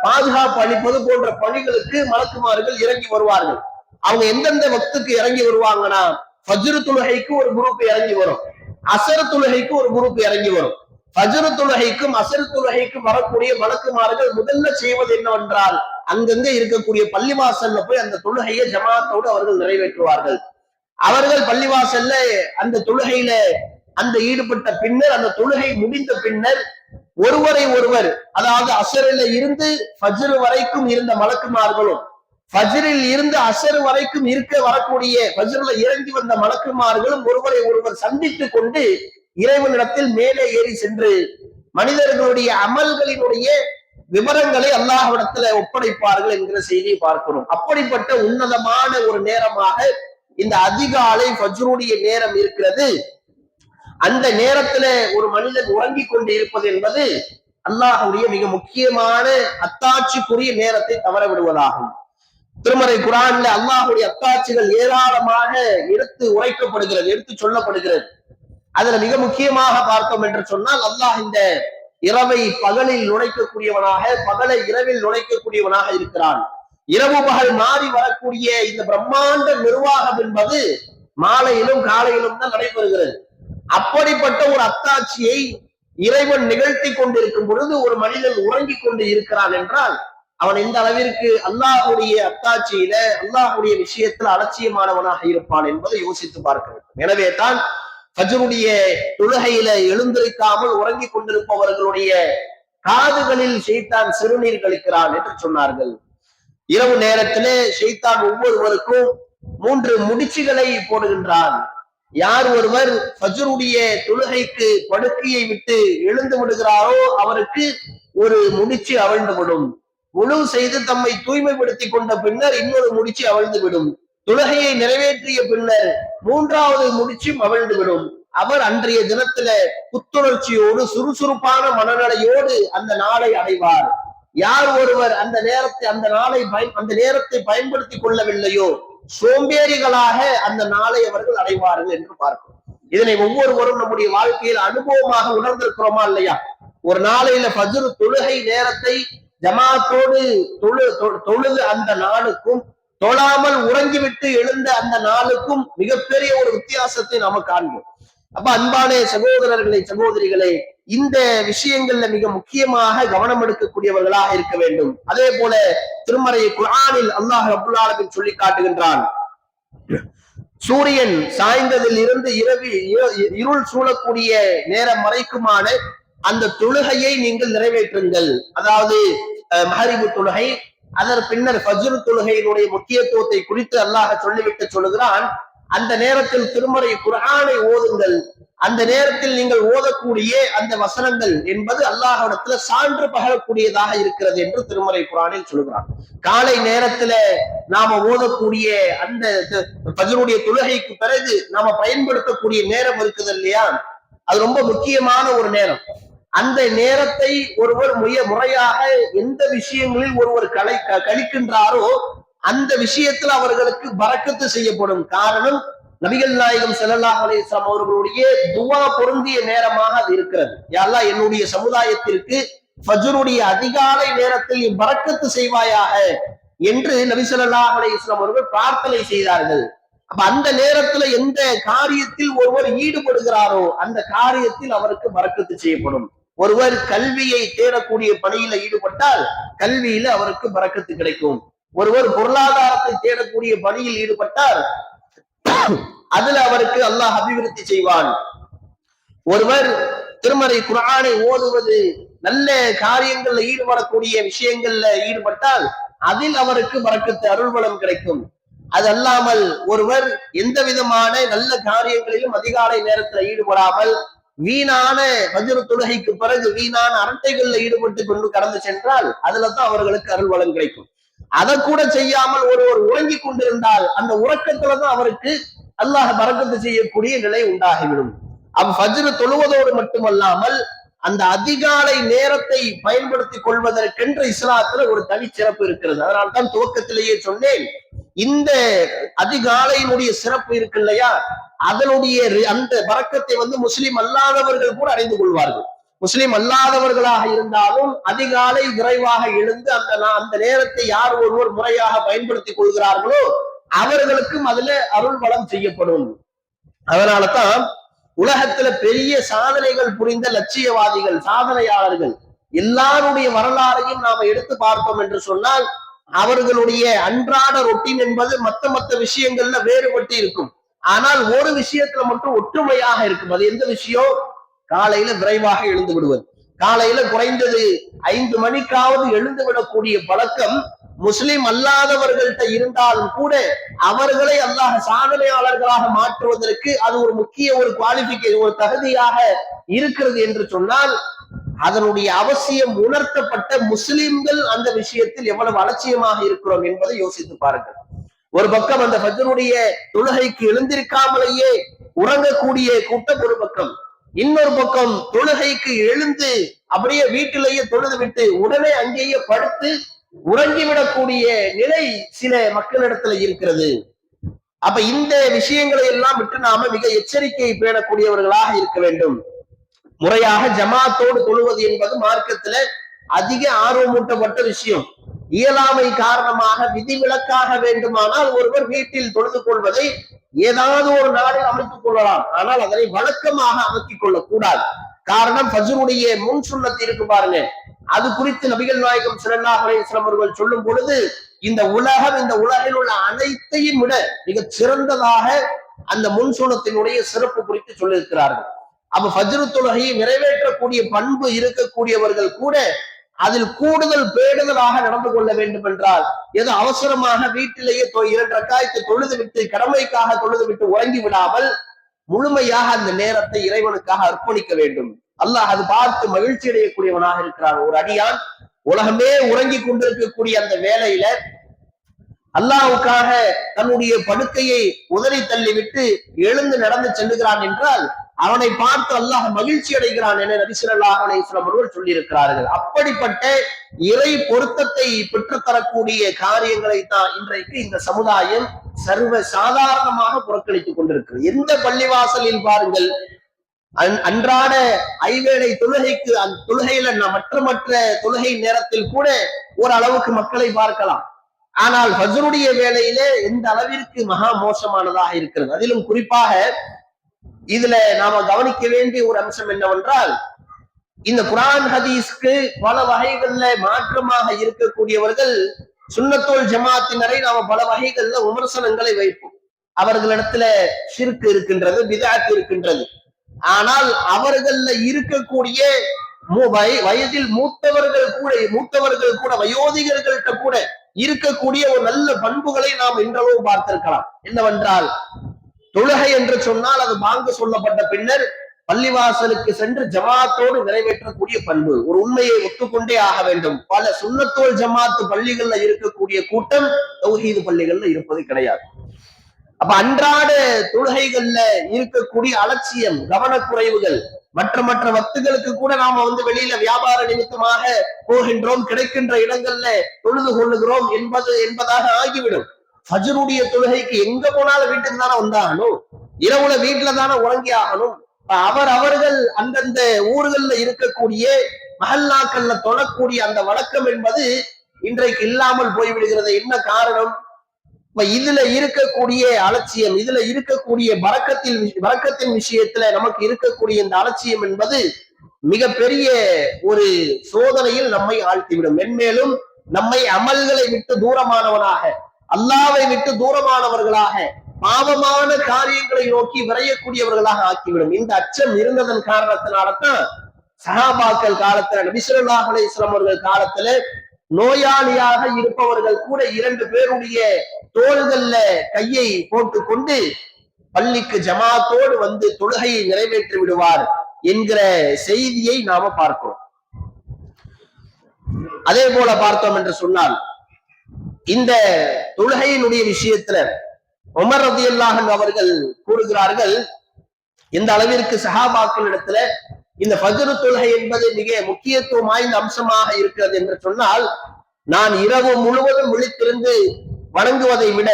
பாதுகாப்பு அளிப்பது போன்ற பணிகளுக்கு மலக்குமார்கள் இறங்கி வருவார்கள். அவங்க எந்தெந்த வக்துக்கு இறங்கி வருவாங்கன்னா, ஃபஜ்ர் தொழுகைக்கு ஒரு குரூப் இறங்கி வரும், அசர் தொழுகைக்கு ஒரு குரூப் இறங்கி வரும். ஃபஜ்ர் தொழுகைக்கும் அசர் தொழுகைக்கும் வரக்கூடிய மலக்குமார்கள் முதல்ல செய்வது என்னவென்றால், அங்கங்க இருக்கக்கூடிய பள்ளிவாசல்ல போய் அந்த தொழுகையை ஜமாத்தோடு அவர்கள் நிறைவேற்றுவார்கள். அவர்கள் பள்ளிவாசல்ல அந்த தொழுகையில ஈடுபட்ட பின்னர், அந்த தொழுகை முடிந்த பின்னர் ஒருவரை ஒருவர், அதாவது அசரில் இருந்து ஃபஜ்ர் வரைக்கும் இருந்த மலக்குமார்களும், ஃபஜ்ரில் இருந்து அசர் வரைக்கும் வரக்கூடிய ஃபஜ்ர்ல இறங்கி வந்த மலக்குமார்களும் ஒருவரை ஒருவர் சந்தித்துக் கொண்டு இறைவனிடத்தில் மேலே ஏறி சென்று மனிதர்களுடைய அமல்களினுடைய விவரங்களை அல்லாஹ்விடத்துல ஒப்படைப்பார்கள் என்கிற செய்தியை பார்க்கிறோம். அப்படிப்பட்ட உன்னதமான ஒரு நேரமாக இந்த அதிகாலை ஃபஜ்ருடைய நேரம் இருக்கிறது. அந்த நேரத்துல ஒரு மனிதன் உறங்கிக் கொண்டு இருப்பது என்பது அல்லாஹ்வுடைய மிக முக்கியமான அத்தாட்சிக்குரிய நேரத்தை தவற விடுவதாகும். திருமறை குர்ஆன்ல அல்லாஹ்வுடைய அத்தாட்சிகள் ஏராளமாக எடுத்து உரைக்கப்படுகிறது, எடுத்து சொல்லப்படுகிறது. அதுல மிக முக்கியமாக பார்த்தோம் என்று சொன்னால், அல்லாஹ் இந்த இரவை பகலில் நுழைக்கக்கூடியவனாக, பகலை இரவில் நுழைக்கக்கூடியவனாக இருக்கிறான். இரவு பகல் மாறி வரக்கூடிய இந்த பிரம்மாண்ட நிர்வாகம் என்பது மாலையிலும் காலையிலும் தான் நடைபெறுகிறது. அப்படிப்பட்ட ஒரு அத்தாட்சியை இறைவன் நிகழ்த்தி கொண்டிருக்கும் பொழுது ஒரு மனிதன் உறங்கிக் கொண்டு இருக்கிறான் என்றால், அவன் எந்த அளவிற்கு அல்லாஹ்வுடைய அத்தாட்சியில, அல்லாஹ்வுடைய விஷயத்துல அலட்சியமானவனாக இருப்பான் என்பதை யோசித்து பார்க்க வேண்டும். எனவே தான் ஃபஜ்ருடைய தொழுகையில எழுந்திருக்காமல் உறங்கிக் கொண்டிருப்பவர்களுடைய காதுகளில் ஷைத்தான் சிறுநீர் கழிக்கிறான் என்று சொன்னார்கள். இரவு நேரத்திலே ஷைத்தான் ஒவ்வொருவருக்கும் 3 முடிச்சுகளை போடுகின்றான். யார் ஒருவர் ஃபஜ்ருடைய தொழுகைக்கு படுக்கையை விட்டு எழுந்து விடுகிறாரோ அவருக்கு ஒரு முடிச்சு அவிழ்ந்துவிடும். உழு செய்து தம்மை தூய்மைப்படுத்திக் கொண்ட பின்னர் இன்னொரு முடிச்சு அவிழ்ந்துவிடும். தொழுகையை நிறைவேற்றிய பின்னர் 3வது முடிச்சும் அவிழ்ந்துவிடும். அவர் அன்றைய தினத்துல புத்துணர்ச்சியோடு சுறுசுறுப்பான மனநிலையோடு அந்த நாளை அடைவார். யார் ஒருவர் அந்த நேரத்தை பயன்படுத்திக் கொள்ளவில்லையோ சோம்பேறிகளாக அந்த நாளை அவர்கள் அடைவார்கள் என்று பார்க்கிறோம். இதனை ஒவ்வொருவரும் நம்முடைய வாழ்க்கையில் அனுபவமாக உணர்ந்திருக்கிறோமா இல்லையா? ஒரு நாளையில ஃபஜ்ர் தொழுகை நேரத்தை ஜமாத்தோடு தொழுது அந்த நாளுக்கும், தொழாமல் உறங்கிவிட்டு எழுந்த அந்த நாளுக்கும் மிகப்பெரிய ஒரு வித்தியாசத்தை நாம காண்போம். அப்ப அன்பான சகோதரர்களே, சகோதரிகளே, இந்த விஷயங்கள்ல மிக முக்கியமாக கவனம் எடுக்கக்கூடியவர்களாக இருக்க வேண்டும். அதே போல திருமறை குர்ஆனில் அல்லாஹ் ரப்பல் ஆலமீன் சொல்லி காட்டுகின்றான், சூரியன் சாய்ந்ததில் இருந்து இருள் சூழக்கூடிய நேரம் வரைக்குமான அந்த தொழுகையை நீங்கள் நிறைவேற்றுங்கள். அதாவது மஹரிபு தொழுகை, அதன் பின்னர் ஃபஜ்ர் தொழுகையினுடைய முக்கியத்துவத்தை குறித்து அல்லாஹ் சொல்லிவிட்டு சொல்லுகிறான், அந்த நேரத்தில் திருமறை குர்ஆனை ஓதுங்கள். அந்த நேரத்தில் நீங்கள் ஓதக்கூடிய அந்த வசனங்கள் என்பது அல்லாஹ்விடத்துல சான்று பகரக்கூடியதாக இருக்கிறது என்று திருமறை குர்ஆனில் சொல்கிறான். காலை நேரத்துல நாம ஓதக்கூடிய அந்த ஃபஜ்ருடைய தொழுகைக்கு பிறகு நாம பயன்படுத்தக்கூடிய நேரம் இருக்குது இல்லையா, அது ரொம்ப முக்கியமான ஒரு நேரம். அந்த நேரத்தை ஒருவர் முறையாக எந்த விஷயங்களில் ஒருவர் கழிக்கின்றாரோ அந்த விஷயத்துல அவர்களுக்கு பரக்கத்து செய்யப்படும். காரணம், நபிகள் நாயகம் ஸல்லல்லாஹு அலைஹி வஸல்லம் அவர்களுடைய துஆ பொருந்திய நேரமாக அது இருக்கிறது. யா அல்லாஹ், என்னுடைய சமுதாயத்திற்கு ஃபஜ்ருடைய அதிகாலை நேரத்தில் பரக்கத்து செய்வாயாக என்று நபி ஸல்லல்லாஹு அலைஹி வஸல்லம் அவர்கள் பிரார்த்தனை செய்தார்கள். அப்ப அந்த நேரத்துல எந்த காரியத்தில் ஒருவர் ஈடுபடுகிறாரோ அந்த காரியத்தில் அவருக்கு பரக்கத்து செய்யப்படும். ஒருவர் கல்வியை தேடக்கூடிய பணியில ஈடுபட்டால் கல்வியில அவருக்கு பரக்கத்து கிடைக்கும். ஒருவர் பொருளாதாரத்தை தேடக்கூடிய பணியில் ஈடுபட்டால் அதுல அவருக்கு அல்லாஹ் அபிவிருத்தி செய்வான். ஒருவர் திருமறை குர்ஆனை ஓதுவது, நல்ல காரியங்கள்ல ஈடுபடக்கூடிய விஷயங்கள்ல ஈடுபட்டால் அதில் அவருக்கு பரக்கத்து, அருள்வளம் கிடைக்கும். அது அல்லாமல் ஒருவர் எந்த விதமான நல்ல காரியங்களிலும் அதிகாலை நேரத்துல ஈடுபடாமல் வீணான ஃபஜ்ர் தொழுகைக்கு பிறகு வீணான அரட்டைகள்ல ஈடுபட்டு கொண்டு கடந்து சென்றால் அதுலதான் அவர்களுக்கு அருள் வளம் கிடைக்கும். அதை கூட செய்யாமல் ஒருவர் உறங்கி கொண்டிருந்தால் அந்த உறக்கத்துலதான் அவருக்கு அல்லாஹ் பரக்கத்து செய்யக்கூடிய நிலை உண்டாகிவிடும். ஃபஜ்ர் தொழுவதோடு மட்டுமல்லாமல் அந்த அதிகாலை நேரத்தை பயன்படுத்திக் கொள்வதற்கென்று இஸ்லாத்துல ஒரு தனி சிறப்பு இருக்கிறது. அதனால்தான் துவக்கத்திலேயே சொன்னேன், இந்த அதிகாலையினுடைய சிறப்பு இருக்கு இல்லையா, அதனுடைய அந்த பரக்கத்தை முஸ்லிம் அல்லாதவர்கள் கூட அறிந்து கொள்வார்கள். முஸ்லிம் அல்லாதவர்களாக இருந்தாலும் அதிகாலை விரைவாக எழுந்து அந்த நேரத்தை யார் ஒருவர் முறையாக பயன்படுத்திக் கொள்கிறார்களோ அவர்களுக்கும் அதுல அருள் வளம் செய்யப்படும். அதனாலதான் உலகத்துல பெரிய சாதனைகள் புரிந்த லட்சியவாதிகள், சாதனையாளர்கள் எல்லாருடைய வரலாறையும் நாம எடுத்து பார்த்தோம் என்று சொன்னால் அவர்களுடைய அன்றாட ரொட்டீன் என்பது மத்த விஷயங்கள்ல வேறுபட்டு இருக்கும். ஆனால் ஒரு விஷயத்துல மட்டும் ஒற்றுமையாக இருக்கும். அது எந்த விஷயம்? காலையில விரைவாக எழுந்து விடுவது. காலையில குறைந்தது 5 மணிக்காவது எழுந்து விடக்கூடிய பழக்கம் முஸ்லிம் அல்லாதவர்கள்ட்ட இருந்தாலும் கூட அவர்களை அல்லாஹ் சாதனையாளர்களாக மாற்றுவதற்கு அது ஒரு முக்கிய ஒரு குவாலிபிகேஷன், ஒரு தகுதியாக இருக்கிறது என்று சொன்னால் அதனுடைய அவசியம் உணர்த்தப்பட்ட முஸ்லிம்கள் அந்த விஷயத்தில் எவ்வளவு அலட்சியமாக இருக்கிறோம் என்பதை யோசித்து பாருங்கள். ஒரு பக்கம் அந்த ஃபஜ்ருடைய தொழுகைக்கு எழுந்திருக்காமலேயே உறங்கக்கூடிய கூட்டம் ஒரு பக்கம், இன்னொரு பக்கம் தொழுகைக்கு எழுந்து அப்படியே வீட்டிலேயே தொழுது விட்டு உடனே அங்கேயே படுத்து உறங்கிவிடக்கூடிய நிலை சில மக்களிடத்துல இருக்கிறது. அப்ப இந்த விஷயங்களை எல்லாம் விட்டு நாம மிக எச்சரிக்கை பேணக்கூடியவர்களாக இருக்க வேண்டும். முறையாக ஜமாத்தோடு தொழுவது என்பது மார்க்கத்துல அதிக ஆர்வமூட்டப்பட்ட விஷயம். இயலாமை காரணமாக விதிவிலக்காக வேண்டுமானால் ஒருவர் வீட்டில் தொழுது கொள்வதை ஏதாவது ஒரு நாளில் அமைத்துக் கொள்ளலாம். ஆனால் அதனை வழக்கமாக அமைத்துக் கொள்ளக்கூடாது. காரணம், ஃபஜ்ருடைய முன் சுன்னத் இருக்கு பாருங்க, அது குறித்து நபிகள் நாயகம் ஸல்லல்லாஹு அலைஹி வஸல்லம் அவர்கள் சொல்லும் பொழுது இந்த உலகில் உள்ள அனைத்தையும் விட மிக சிறந்ததாக அந்த முன் சுன்னத்தினுடைய சிறப்பு குறித்து சொல்லியிருக்கிறார்கள். அப்ப ஃபஜ்ர் தொழுகையை நிறைவேற்றக்கூடிய பண்பு இருக்கக்கூடியவர்கள் கூட அதில் கூடுதல் பேடுதலாக நடந்து கொள்ள வேண்டும் என்றால், ஏதோ அவசரமாக வீட்டிலேயே 2 ரக்காயத்தை தொழுது விட்டு கடமைக்காக தொழுது விட்டு உறங்கி விடாமல் முழுமையாக அந்த நேரத்தை இறைவனுக்காக அர்ப்பணிக்க வேண்டும். அல்லாஹ் அது பார்த்து மகிழ்ச்சி அடையக்கூடியவனாக இருக்கிறான். ஒரு அடியான் உலகமே உறங்கி கொண்டிருக்கக்கூடிய அந்த வேலையில அல்லாஹ்வுக்காக தன்னுடைய படுக்கையை உதறி தள்ளிவிட்டு எழுந்து நடந்து செல்லுகிறான் என்றால் அவனை பார்த்து அல்லாஹ் மகிழ்ச்சி அடைகிறான் என நபி ஸல்லல்லாஹு அலைஹி வஸல்லம் அவர்கள் சொல்லியிருக்கிறார்கள். அப்படிப்பட்ட இறை பொருத்தத்தை பெற்றுத்தரக்கூடிய காரியங்களை தான் இன்றைக்கு இந்த சமுதாயம் சர்வ சாதாரணமாக புறக்கணித்துக் கொண்டிருக்கிறது. எந்த பள்ளிவாசலில் பாருங்கள், அன்றாட ஐவேளை தொழுகைக்கு அந்த தொழுகையில மற்ற தொழுகை நேரத்தில் கூட ஓரளவுக்கு மக்களை பார்க்கலாம். ஆனால் ஃபஜ்ருடைய வேளையிலே எந்த அளவிற்கு மகா மோசமானதாக இருக்கிறது. அதிலும் குறிப்பாக இதுல நாம கவனிக்க வேண்டிய ஒரு அம்சம் என்னவென்றால், இந்த குர்ஆன் ஹதீஸ்க்கு பல வகைகள்ல மாற்றமாக இருக்கக்கூடியவர்கள் சுன்னத்துல் ஜமாத்தினரை நாம பல வகைகள்ல விமர்சனங்களை வைப்போம். அவர்களிடத்துல ஷிர்க் இருக்கின்றது, பித்அத் இருக்கின்றது. ஆனால் அவர்கள்ல இருக்கக்கூடிய வயதில் மூத்தவர்கள் கூட வயோதிகர்கள்ட்ட கூட இருக்கக்கூடிய ஒரு நல்ல பண்புகளை நாம் இன்றளவு பார்த்திருக்கலாம். என்னவென்றால், தொழுகை என்று சொன்னால் அது பாங்கு சொல்லப்பட்ட பின்னர் பள்ளிவாசலுக்கு சென்று ஜமாத்தோடு நிறைவேற்றக்கூடிய பண்பு. ஒரு உண்மையை ஒத்துக்கொண்டே ஆக வேண்டும். பல சுன்னத்துல் ஜமாத்து பள்ளிகள்ல இருக்கக்கூடிய கூட்டம் தௌஹீது பள்ளிகள்ல இருப்பது கிடையாது. அப்ப அன்றாட தொழுகைகள்ல இருக்கக்கூடிய அலட்சியம், கவனக்குறைவுகள், மற்ற வக்துகளுக்கு கூட நாம வெளியில வியாபார நிமித்தமாக போகின்றோம், கிடைக்கின்ற இடங்கள்ல தொழுது கொள்ளுகிறோம் என்பதாக ஆகிவிடும். ஃபஜ்ருடைய தொழுகைக்கு எங்க போனாலும் வீட்டுக்கு தானே வந்தாகணும், இரவுல வீட்டுல தானே உறங்கி ஆகணும். அவர்கள் அந்தந்த ஊர்கள்ல இருக்கக்கூடிய மஹல்லாக்கள்ல தொழக்கூடிய அந்த வழக்கம் என்பது இன்றைக்கு இல்லாமல் போய்விடுகிறது. என்ன காரணம்? இதுல இருக்கக்கூடிய அலட்சியம், இதுல இருக்கக்கூடிய பரக்கத்தின் விஷயத்துல நமக்கு இருக்கக்கூடிய இந்த அலட்சியம் என்பது மிகப்பெரிய ஒரு சோதனையில் நம்மை ஆழ்த்திவிடும். மென்மேலும் நம்மை அமல்களை விட்டு தூரமானவனாக, அல்லாஹ்வை விட்டு தூரமானவர்களாக, பாவமான காரியங்களை நோக்கி விரையக்கூடியவர்களாக ஆக்கிவிடும். இந்த அச்சம் இருந்ததன் காரணத்தினால்தான் சஹாபாக்கள் காலத்துல, நபி ஸல்லல்லாஹு அலைஹி வஸல்லம் அவர்கள் காலத்துல நோயாளியாக இருப்பவர்கள் கூட 2 பேருடைய தோள்கள்ல கையை போட்டு கொண்டு பள்ளிக்கு ஜமாத்தோடு தொழுகையை நிறைவேற்றி விடுவார். என்கிற செய்தியை நாம பார்க்கிறோம். அதே போல பார்த்தோம் என்று சொன்னால் இந்த தொழுகையினுடைய விஷயத்துல உமர் ரலியல்லாஹு அன்ஹு அவர்கள் கூறுகிறார்கள், இந்த அளவிற்கு சஹாபாக்களிடத்துல இந்த ஃபஜ்ர் தொழுகை என்பது மிக முக்கியத்துவம் வாய்ந்த அம்சமாக இருக்கிறது என்று சொன்னால், நான் இரவு முழுவதும் விழித்திருந்து வணங்குவதை விட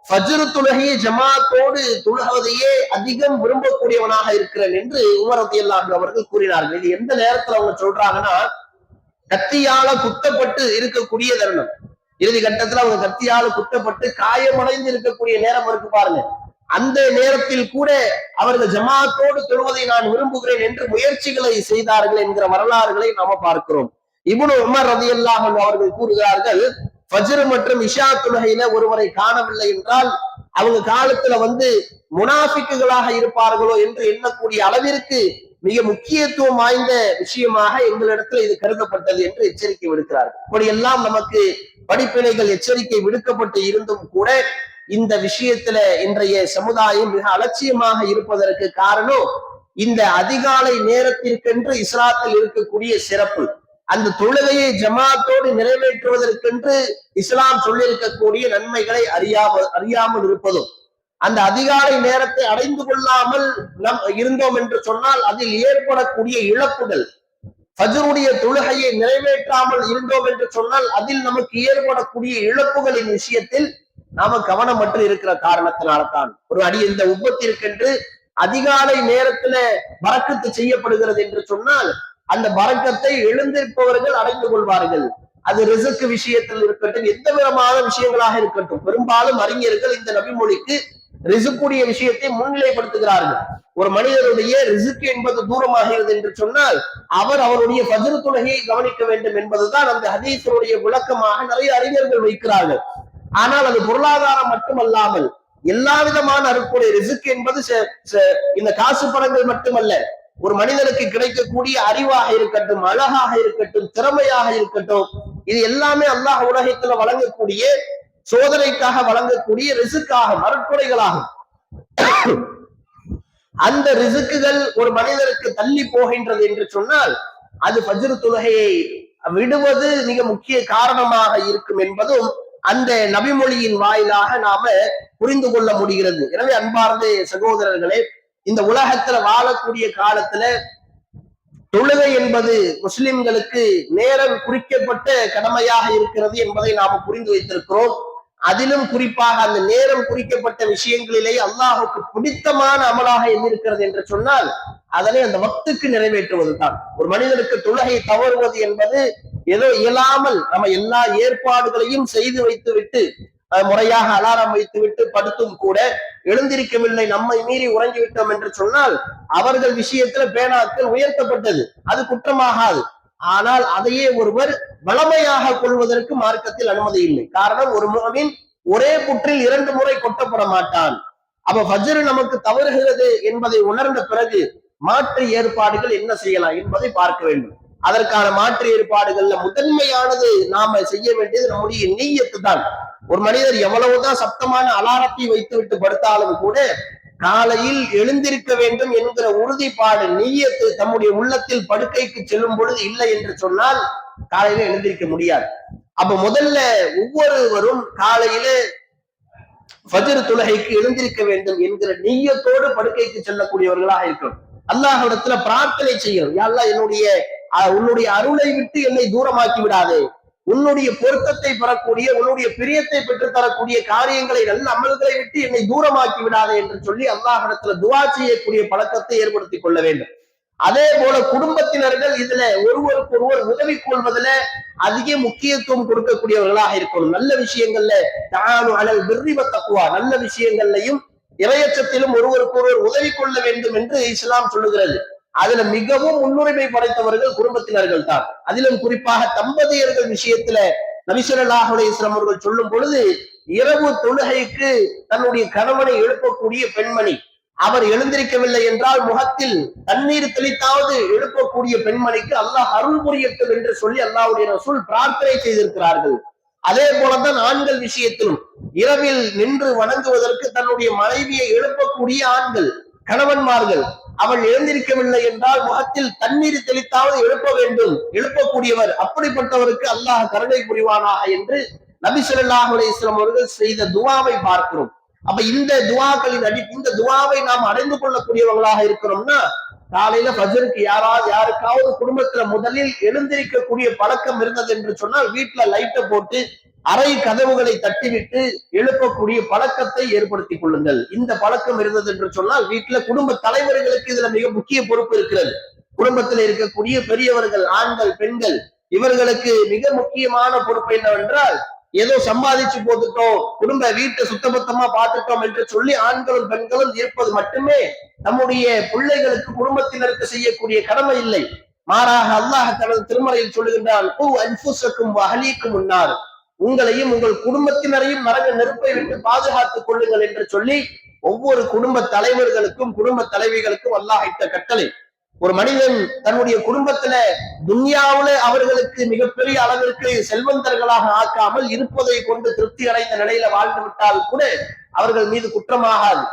ஃபஜ்ர் தொழுகையை ஜமாத்தோடு தொழுகுவதையே அதிகம் விரும்பக்கூடியவனாக இருக்கிறேன் என்று உமர் ரலியல்லாஹு அன்ஹு அவர்கள் கூறினார்கள். இது எந்த நேரத்துல அவங்க சொல்றாங்கன்னா, கத்தியால குத்தப்பட்டு இருக்கக்கூடிய தருணம், இறுதி கட்டத்துல அவங்க கத்தியால குத்தப்பட்டு காயமடைந்து இருக்கக்கூடிய நேரம் இருக்கு பாருங்க, அந்த நேரத்தில் கூட அவர்கள் ஜமாத்தோடு தொழுவதை நான் விரும்புகிறேன் என்று முயற்சிகளை செய்தார்கள் என்கிற வரலாறுகளை நாம பார்க்கிறோம். இப்னு உமர் ரலியல்லாஹு அன்ஹு அவர்கள் கூறுகிறார்கள், ஃபஜ்ர் மற்றும் இஷா தொழுகையில ஒருவரை காணவில்லை என்றால் அவங்க காலத்துல முனாஃபிக்குகளாக இருப்பார்களோ என்று எண்ணக்கூடிய அளவிற்கு மிக முக்கியத்துவம் வாய்ந்த விஷயமாக எங்களிடத்துல இது கருதப்பட்டது என்று எச்சரிக்கை விடுக்கிறார்கள். இப்படியெல்லாம் நமக்கு படிப்பினைகள் எச்சரிக்கை விடுக்கப்பட்டு இருந்தும் கூட இந்த விஷயத்துல இன்றைய சமுதாயம் மிக அலட்சியமாக இருப்பதற்கு காரணம் இந்த அதிகாலை நேரத்திற்கென்று இஸ்லாத்தில் இருக்கக்கூடிய சிறப்பு, அந்த தொழுகையை ஜமாத்தோடு நிறைவேற்றுவதற்கென்று இஸ்லாம் சொல்லியிருக்கக்கூடிய நன்மைகளை அறியாமல் இருப்பதும், அந்த அதிகாலை நேரத்தை அடைந்து கொள்ளாமல் இருந்தோம் என்று சொன்னால் அதில் ஏற்படக்கூடிய இழப்புகள், ஃபஜ்ருடைய தொழுகையை நிறைவேற்றாமல் இருந்தோம் என்று சொன்னால் அதில் நமக்கு ஏற்படக்கூடிய இழப்புகளின் விஷயத்தில் நாம கவனமற்று இருக்கிற காரணத்தினால்தான் இந்த உப்பத்திற்கென்று அதிகாலை நேரத்துல பரக்கத்து செய்யப்படுகிறது என்று சொன்னால் அந்த பரக்கத்தை எழுந்திருப்பவர்கள் அடைந்து கொள்வார்கள். அது ரிஸ்க் விஷயத்தில் இருக்கட்டும், எந்த விதமான விஷயங்களாக இருக்கட்டும், பெரும்பாலும் அறிஞர்கள் இந்த நபிமொழிக்கு ரிசுக்குடைய விஷயத்தை முன்னிலைப்படுத்துகிறார்கள். ஒரு மனிதனுடைய ரிசுக்கு என்பது தூரமாகிறது என்று சொன்னால் அவர் அவருடைய ஃபஜ்ர் தொழுகையை கவனிக்க வேண்டும் என்பதுதான் அந்த ஹதீஸுடைய விளக்கமாக நிறைய அறிஞர்கள் வைக்கிறார்கள். ஆனால் அது பொருளாதாரம் மட்டுமல்லாமல் எல்லா விதமான அருட்கொடை, ரிசுக்கு என்பது இந்த காசு பணங்கள் மட்டுமல்ல, ஒரு மனிதனுக்கு கிடைக்கக்கூடிய அறிவாக இருக்கட்டும், அழகாக இருக்கட்டும், திறமையாக இருக்கட்டும், இது எல்லாமே அல்லாஹ் உலகத்துல வழங்கக்கூடிய சோதனைக்காக வழங்கக்கூடிய ரிசுக்காகும், அருட்கொடைகளாகும். அந்த ரிசுக்குகள் ஒரு மனிதனுக்கு தள்ளி போகின்றது என்று சொன்னால் அது ஃபஜ்ர் தொழுகையை விடுவது மிக முக்கிய காரணமாக இருக்கும் என்பதும் அந்த நபிமொழியின் வாயிலாக நாம புரிந்து கொள்ள முடிகிறது. எனவே அன்பார்ந்த சகோதரர்களே, இந்த உலகத்துல வாழக்கூடிய காலத்துல தொழுகை என்பது முஸ்லிம்களுக்கு நேரம் குறிக்கப்பட்ட கடமையாக இருக்கிறது என்பதை நாம புரிந்து வைத்திருக்கிறோம். அதிலும் குறிப்பாக அந்த நேரம் குறிக்கப்பட்ட விஷயங்களிலே அல்லாஹுக்கு பிடித்தமான அமலாக எதிர்க்கிறது என்று சொன்னால் அதனை அந்த வக்துக்கு நிறைவேற்றுவது தான். ஒரு மனிதனுக்கு தொழுகை தவறுவது என்பது ஏதோ இயலாமல் நம்ம எல்லா ஏற்பாடுகளையும் செய்து வைத்து விட்டு முறையாக அலாரம் வைத்து விட்டு படுத்தும் கூட எழுந்திருக்கவில்லை, நம்மை மீறி உறங்கிவிட்டோம் என்று சொன்னால் அவர்கள் விஷயத்துல பேனாக்கள் உயர்த்தப்பட்டது, அது குற்றமாகாது. ஆனால் அதையே ஒருவர் வளமையாக கொள்வதற்கு மார்க்கத்தில் அனுமதி இல்லை. காரணம், ஒரு முஃமின் ஒரே புற்றில் 2 முறை கொட்டப்பட மாட்டான். அப்ப ஃபஜ்ர் நமக்கு தவறுகிறது என்பதை உணர்ந்த பிறகு மாற்று ஏற்பாடுகள் என்ன செய்யலாம் என்பதை பார்க்க வேண்டும். அதற்கான மாற்று ஏற்பாடுகள்ல முதன்மையானது நாம செய்ய வேண்டியது நம்முடைய நீயத்து தான். ஒரு மனிதர் எவ்வளவுதான் சப்தமான அலாரத்தை வைத்து விட்டு படுத்தாலும் கூட காலையில் எழுந்திருக்க வேண்டும் என்கிற உறுதிப்பாடு, நீயத்து தம்முடைய உள்ளத்தில் படுக்கைக்கு செல்லும் பொழுது இல்லை என்று சொன்னால் காலையில எழுந்திருக்க முடியாது. அப்ப முதல்ல ஒவ்வொருவரும் காலையில ஃபஜ்ர் தொழுகைக்கு எழுந்திருக்க வேண்டும் என்கிற நீயத்தோடு படுக்கைக்கு செல்லக்கூடியவர்களாக இருக்கணும். அல்லாஹ்விடத்துல பிரார்த்தனை செய்யணும், யா அல்லாஹ் உன்னுடைய அருளை விட்டு என்னை தூரமாக்கி விடாதே, உன்னுடைய பொருத்தத்தை பெறக்கூடிய, உன்னுடைய பிரியத்தை பெற்று தரக்கூடிய காரியங்களை, நல்ல அமல்களை விட்டு என்னை தூரமாக்கி விடாதே என்று சொல்லி அல்லாஹ்விடத்துல துஆ செய்யக்கூடிய பழக்கத்தை ஏற்படுத்திக் கொள்ள வேண்டும். அதே போல குடும்பத்தினர்கள் இதுல ஒருவருக்கு ஒருவர் உதவி கொள்வதில அதிக முக்கியத்துவம் கொடுக்கக்கூடியவர்களாக இருக்கணும். நல்ல விஷயங்கள்ல தஆலு அலல் பிர்ரி வத் தக்வா, நல்ல விஷயங்கள்லையும் இறையச்சத்திலும் ஒருவருக்கு ஒருவர் உதவி கொள்ள வேண்டும் என்று இஸ்லாம் சொல்லுகிறது. அதுல மிகவும் முன்னுரிமை படைத்தவர்கள் குடும்பத்தினர்கள் தான். அதிலும் குறிப்பாக தம்பதியர்கள் விஷயத்துல நபி ஸல்லல்லாஹு அலைஹி வஸல்லம் அவர்கள் சொல்லும் பொழுது, இரவு தொழுகைக்கு தன்னுடைய கணவனை எழுப்பக்கூடிய பெண்மணி, அவர் எழுந்திருக்கவில்லை என்றால் முகத்தில் தண்ணீர் தெளித்தாவது எழுப்பக்கூடிய பெண்மணிக்கு அல்லாஹ் அருள் புரியட்டும் என்று சொல்லி அல்லாஹ்வுடைய ரசூல் பிரார்த்தனை செய்திருக்கிறார்கள். அதே போலதான் ஆண்கள் விஷயத்திலும் இரவில் நின்று வணங்குவதற்கு தன்னுடைய மனைவியை எழுப்பக்கூடிய ஆண்கள், கணவன்மார்கள், அவள் எழுந்திருக்கவில்லை என்றால் முகத்தில் தண்ணீர் தெளித்தாவது எழுப்ப வேண்டும், எழுப்பக்கூடியவர், அப்படிப்பட்டவருக்கு அல்லாஹ் கருணை புரிவானாக என்று நபி ஸல்லல்லாஹு அலைஹி வஸல்லம் அவர்கள் செய்த துஆவை பார்க்கிறோம். அப்ப இந்த துஆக்களின் இந்த துஆவை நாம் அடைந்து கொள்ளக்கூடியவர்களாக இருக்கிறோம்னா, காலையில ஃபஜ்ருக்கு யாருக்காவது குடும்பத்துல முதலில் எழுந்திருக்கக்கூடிய பழக்கம் இருந்தது என்று சொன்னால் வீட்டுல லைட்டை போட்டு அறை கதவுகளை தட்டிவிட்டு எழுப்பக்கூடிய பழக்கத்தை ஏற்படுத்திக் கொள்ளுங்கள். இந்த பழக்கம் இருந்தது என்று சொன்னால் வீட்டுல குடும்ப தலைவர்களுக்கு இதுல மிக முக்கிய பொறுப்பு இருக்கிறது. குடும்பத்தில் இருக்கக்கூடிய பெரியவர்கள், ஆண்கள், பெண்கள், இவர்களுக்கு மிக முக்கியமான பொறுப்பு என்னவென்றால், ஏதோ சம்பாதிச்சு போட்டுட்டோம், குடும்ப வீட்டை சுத்தபத்தமா பார்த்துட்டோம் என்று சொல்லி ஆண்களும் பெண்களும் இருப்பது மட்டுமே நம்முடைய பிள்ளைகளுக்கு, குடும்பத்தினருக்கு செய்யக்கூடிய கடமை இல்லை. மாறாக அல்லாஹ் தனது திருமறையில் சொல்லுகின்றான், உங்களையும் உங்கள் குடும்பத்தினரையும் நரக நெருப்பை விட்டு பாதுகாத்துக் கொள்ளுங்கள் என்று சொல்லி ஒவ்வொரு குடும்ப தலைவர்களுக்கும் குடும்ப தலைவிகளுக்கும் அல்லாஹ் இட்ட கட்டளை. ஒரு மனிதன் தன்னுடைய குடும்பத்துல துன்யாவுல அவர்களுக்கு மிகப்பெரிய அளவிற்கு செல்வந்தர்களாக ஆக்காமல் இருப்பதை கொண்டு திருப்தி அடைந்த நிலையில வாழ்ந்து விட்டால் கூட அவர்கள் மீது குற்றமாகாது.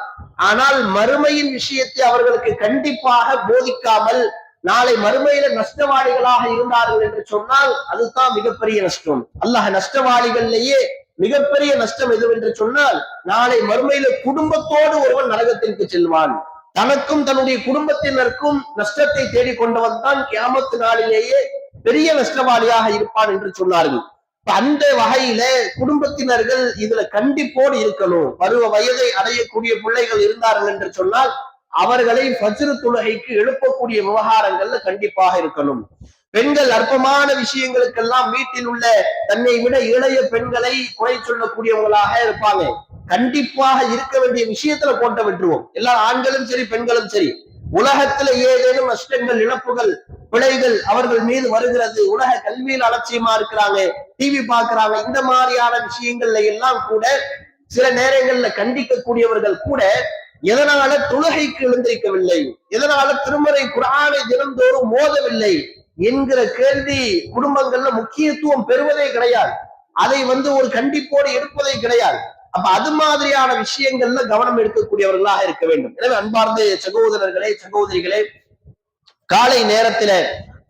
ஆனால் மறுமையின் விஷயத்தை அவர்களுக்கு கண்டிப்பாக போதிக்காமல் நாளை மறுமையில நஷ்டவாளிகளாக இருந்தார்கள் என்று சொன்னால் அதுதான் மிகப்பெரிய நஷ்டம். அல்லாஹ் நஷ்டவாளிகள்லேயே மிகப்பெரிய நஷ்டம் எதுவென்று சொன்னால், நாளை மறுமையில குடும்பத்தோடு ஒருவன் நரகத்திற்கு செல்வான். தனக்கும் தன்னுடைய குடும்பத்தினருக்கும் நஷ்டத்தை தேடிக்கொண்டவன் தான் கியாமத்து நாளிலேயே பெரிய நஷ்டவாளியாக இருப்பான் என்று சொன்னார்கள். அந்த வகையில குடும்பத்தினர்கள் இதுல கண்டிப்போடு இருக்கணும். பருவ வயதை அடையக்கூடிய பிள்ளைகள் இருந்தார்கள் என்று சொன்னால் அவர்களை ஃபஜ்ர் தொழுகைக்கு எழுப்பக்கூடிய விவகாரங்கள்ல கண்டிப்பாக இருக்கணும். பெண்கள் அற்பமான விஷயங்களுக்கெல்லாம் வீட்டில் உள்ள தன்னை விட இளைய பெண்களை குறை சொல்லக்கூடியவங்களாக இருப்பாங்க. கண்டிப்பாக இருக்க வேண்டிய விஷயத்துல போட்ட விட்டுருவோம். எல்லா ஆண்களும் சரி பெண்களும் சரி, உலகத்துல ஏதேனும் நஷ்டங்கள், இழப்புகள், பிழைகள் அவர்கள் மீது வருகிறது, உலக கல்வியில் அலட்சியமா இருக்கிறாங்க, டிவி பாக்குறாங்க, இந்த மாதிரியான விஷயங்கள்ல எல்லாம் கூட சில நேரங்கள்ல கண்டிக்கக்கூடியவர்கள் கூட எதனால தொழுகைக்கு எழுந்திருக்கவில்லை, எதனால திருமறை குர்ஆனை தினந்தோறும் மோதவில்லை என்கிற கேள்வி குடும்பங்கள்ல முக்கியத்துவம் பெறுவதே கிடையாது. அதை ஒரு கண்டிப்போடு எடுப்பதே கிடையாது. அப்ப அது மாதிரியான விஷயங்கள்ல கவனம் எடுக்கக்கூடியவர்களாக இருக்க வேண்டும். எனவே அன்பார்ந்த சகோதரர்களே, சகோதரிகளே, காலை நேரத்தில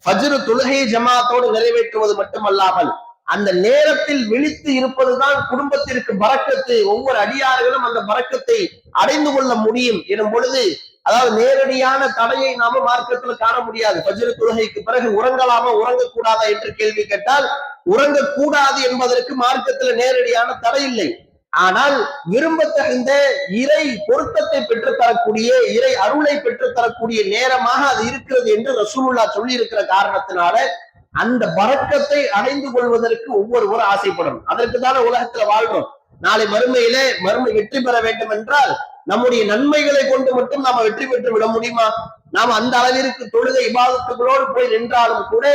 ஃபஜ்ர் தொழுகை ஜமாத்தோடு நிறைவேற்றுவது மட்டுமல்லாமல் அந்த நேரத்தில் விழித்து இருப்பதுதான் குடும்பத்திற்கு பரக்கத்து. ஒவ்வொரு அடியார்களும் அந்த பரக்கத்தை அடைந்து கொள்ள முடியும் எனும் பொழுது, அதாவது நேரடியான தடையை நாம மார்க்கத்துல காண முடியாது. ஃபஜ்ர் தொழுகைக்கு பிறகு உறங்கலாமா உறங்கக்கூடாதா என்று கேள்வி கேட்டால், உறங்கக்கூடாது என்பதற்கு மார்க்கத்துல நேரடியான தடை இல்லை. ஆனால் விரும்பத்தகுந்த இறை பொருத்தத்தை பெற்றுத்தரக்கூடிய, இறை அருளை பெற்றுத்தரக்கூடிய நேரமாக அது இருக்கிறது என்று ரசூலுல்லாஹ் சொல்லி இருக்கிற காரணத்தினால அந்த பரக்கத்தை அடைந்து கொள்வதற்கு ஒவ்வொருவரும் ஆசைப்படும். அதற்கு தானே உலகத்துல வாழ்றோம். நாளை மறுமை வெற்றி பெற வேண்டும் என்றால் நம்முடைய நன்மைகளை கொண்டு மட்டும் நாம வெற்றி பெற்று விட முடியுமா? நாம் அந்த அளவிற்கு தொழுகை இபாதத்துகளோடு போய் நின்றாலும் கூட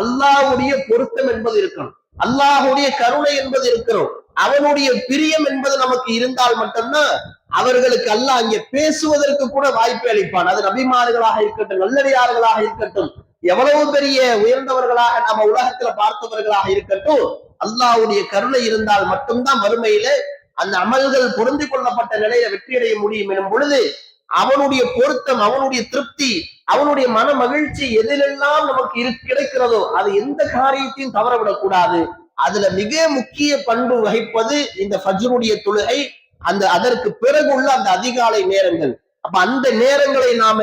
அல்லாஹ்வுடைய பொருத்தம் என்பது இருக்கணும், அல்லாஹ்வுடைய கருணை என்பது இருக்கணும், அவனுடைய பிரியம் என்பது நமக்கு இருந்தால் மட்டும்தான் அவர்களுக்கு அல்லாஹ் அங்கே பேசுவதற்கு கூட வாய்ப்பு அளிப்பான். அது நபிமார்களாக இருக்கட்டும், நல்லடியார்களாக இருக்கட்டும், எவ்வளவு பெரிய உயர்ந்தவர்களாக நம்ம உலகத்துல பார்த்தவர்களாக இருக்கட்டும், அல்லாஹ்வுடைய கருணை இருந்தால் மட்டும்தான் மறுமையில அந்த அமல்கள் பொருந்தி கொள்ளப்பட்ட நிலையில வெற்றியடைய முடியும் எனும் பொழுது அவனுடைய பொருத்தம், அவனுடைய திருப்தி, அவனுடைய மன மகிழ்ச்சி எதிலெல்லாம் நமக்கு கிடைக்கிறதோ அது எந்த காரியத்தையும் தவறவிடக்கூடாது. அதுல மிக முக்கிய பண்பு வகிப்பது இந்த ஃபஜ்ருடைய தொழுகை, அதற்கு பிறகு உள்ள அந்த அதிகாலை நேரங்கள். அப்ப அந்த நேரங்களை நாம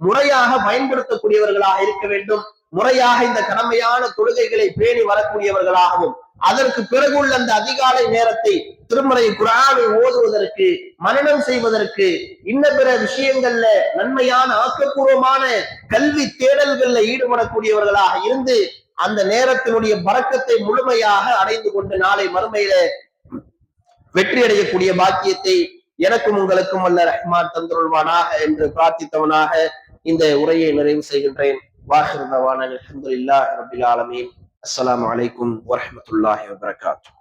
முறையாக பயன்படுத்தக்கூடியவர்களாக இருக்க வேண்டும். முறையாக இந்த கடமையான தொழுகைகளை பேணி வரக்கூடியவர்களாகவும், அதற்கு பிறகு உள்ள அந்த அதிகாலை நேரத்தை திருமறை குர்ஆனை ஓதுவதற்கு, மனனம் செய்வதற்கு, இன்ன பிற விஷயங்கள்ல நன்மையான ஆக்கப்பூர்வமான கல்வி தேடல்கள்ல ஈடுபடக்கூடியவர்களாக இருந்து அந்த நேரத்தினுடைய பரக்கத்தை முழுமையாக அடைந்து கொண்டு நாளை மறுமையில வெற்றி அடையக்கூடிய பாக்கியத்தை எனக்கும் உங்களுக்கும் வல்ல ரஹ்மான் தந்தருள்வானாக என்று பிரார்த்தித்தவனாக இந்த உரையை நிறைவு செய்கின்றேன். வாஹிர் தவானா அல்ஹம்துலில்லாஹி ரப்பில் ஆலமீன். அஸ்ஸலாமு அலைக்கும் வரஹ்மத்துல்லாஹி வபரகாத்துஹு.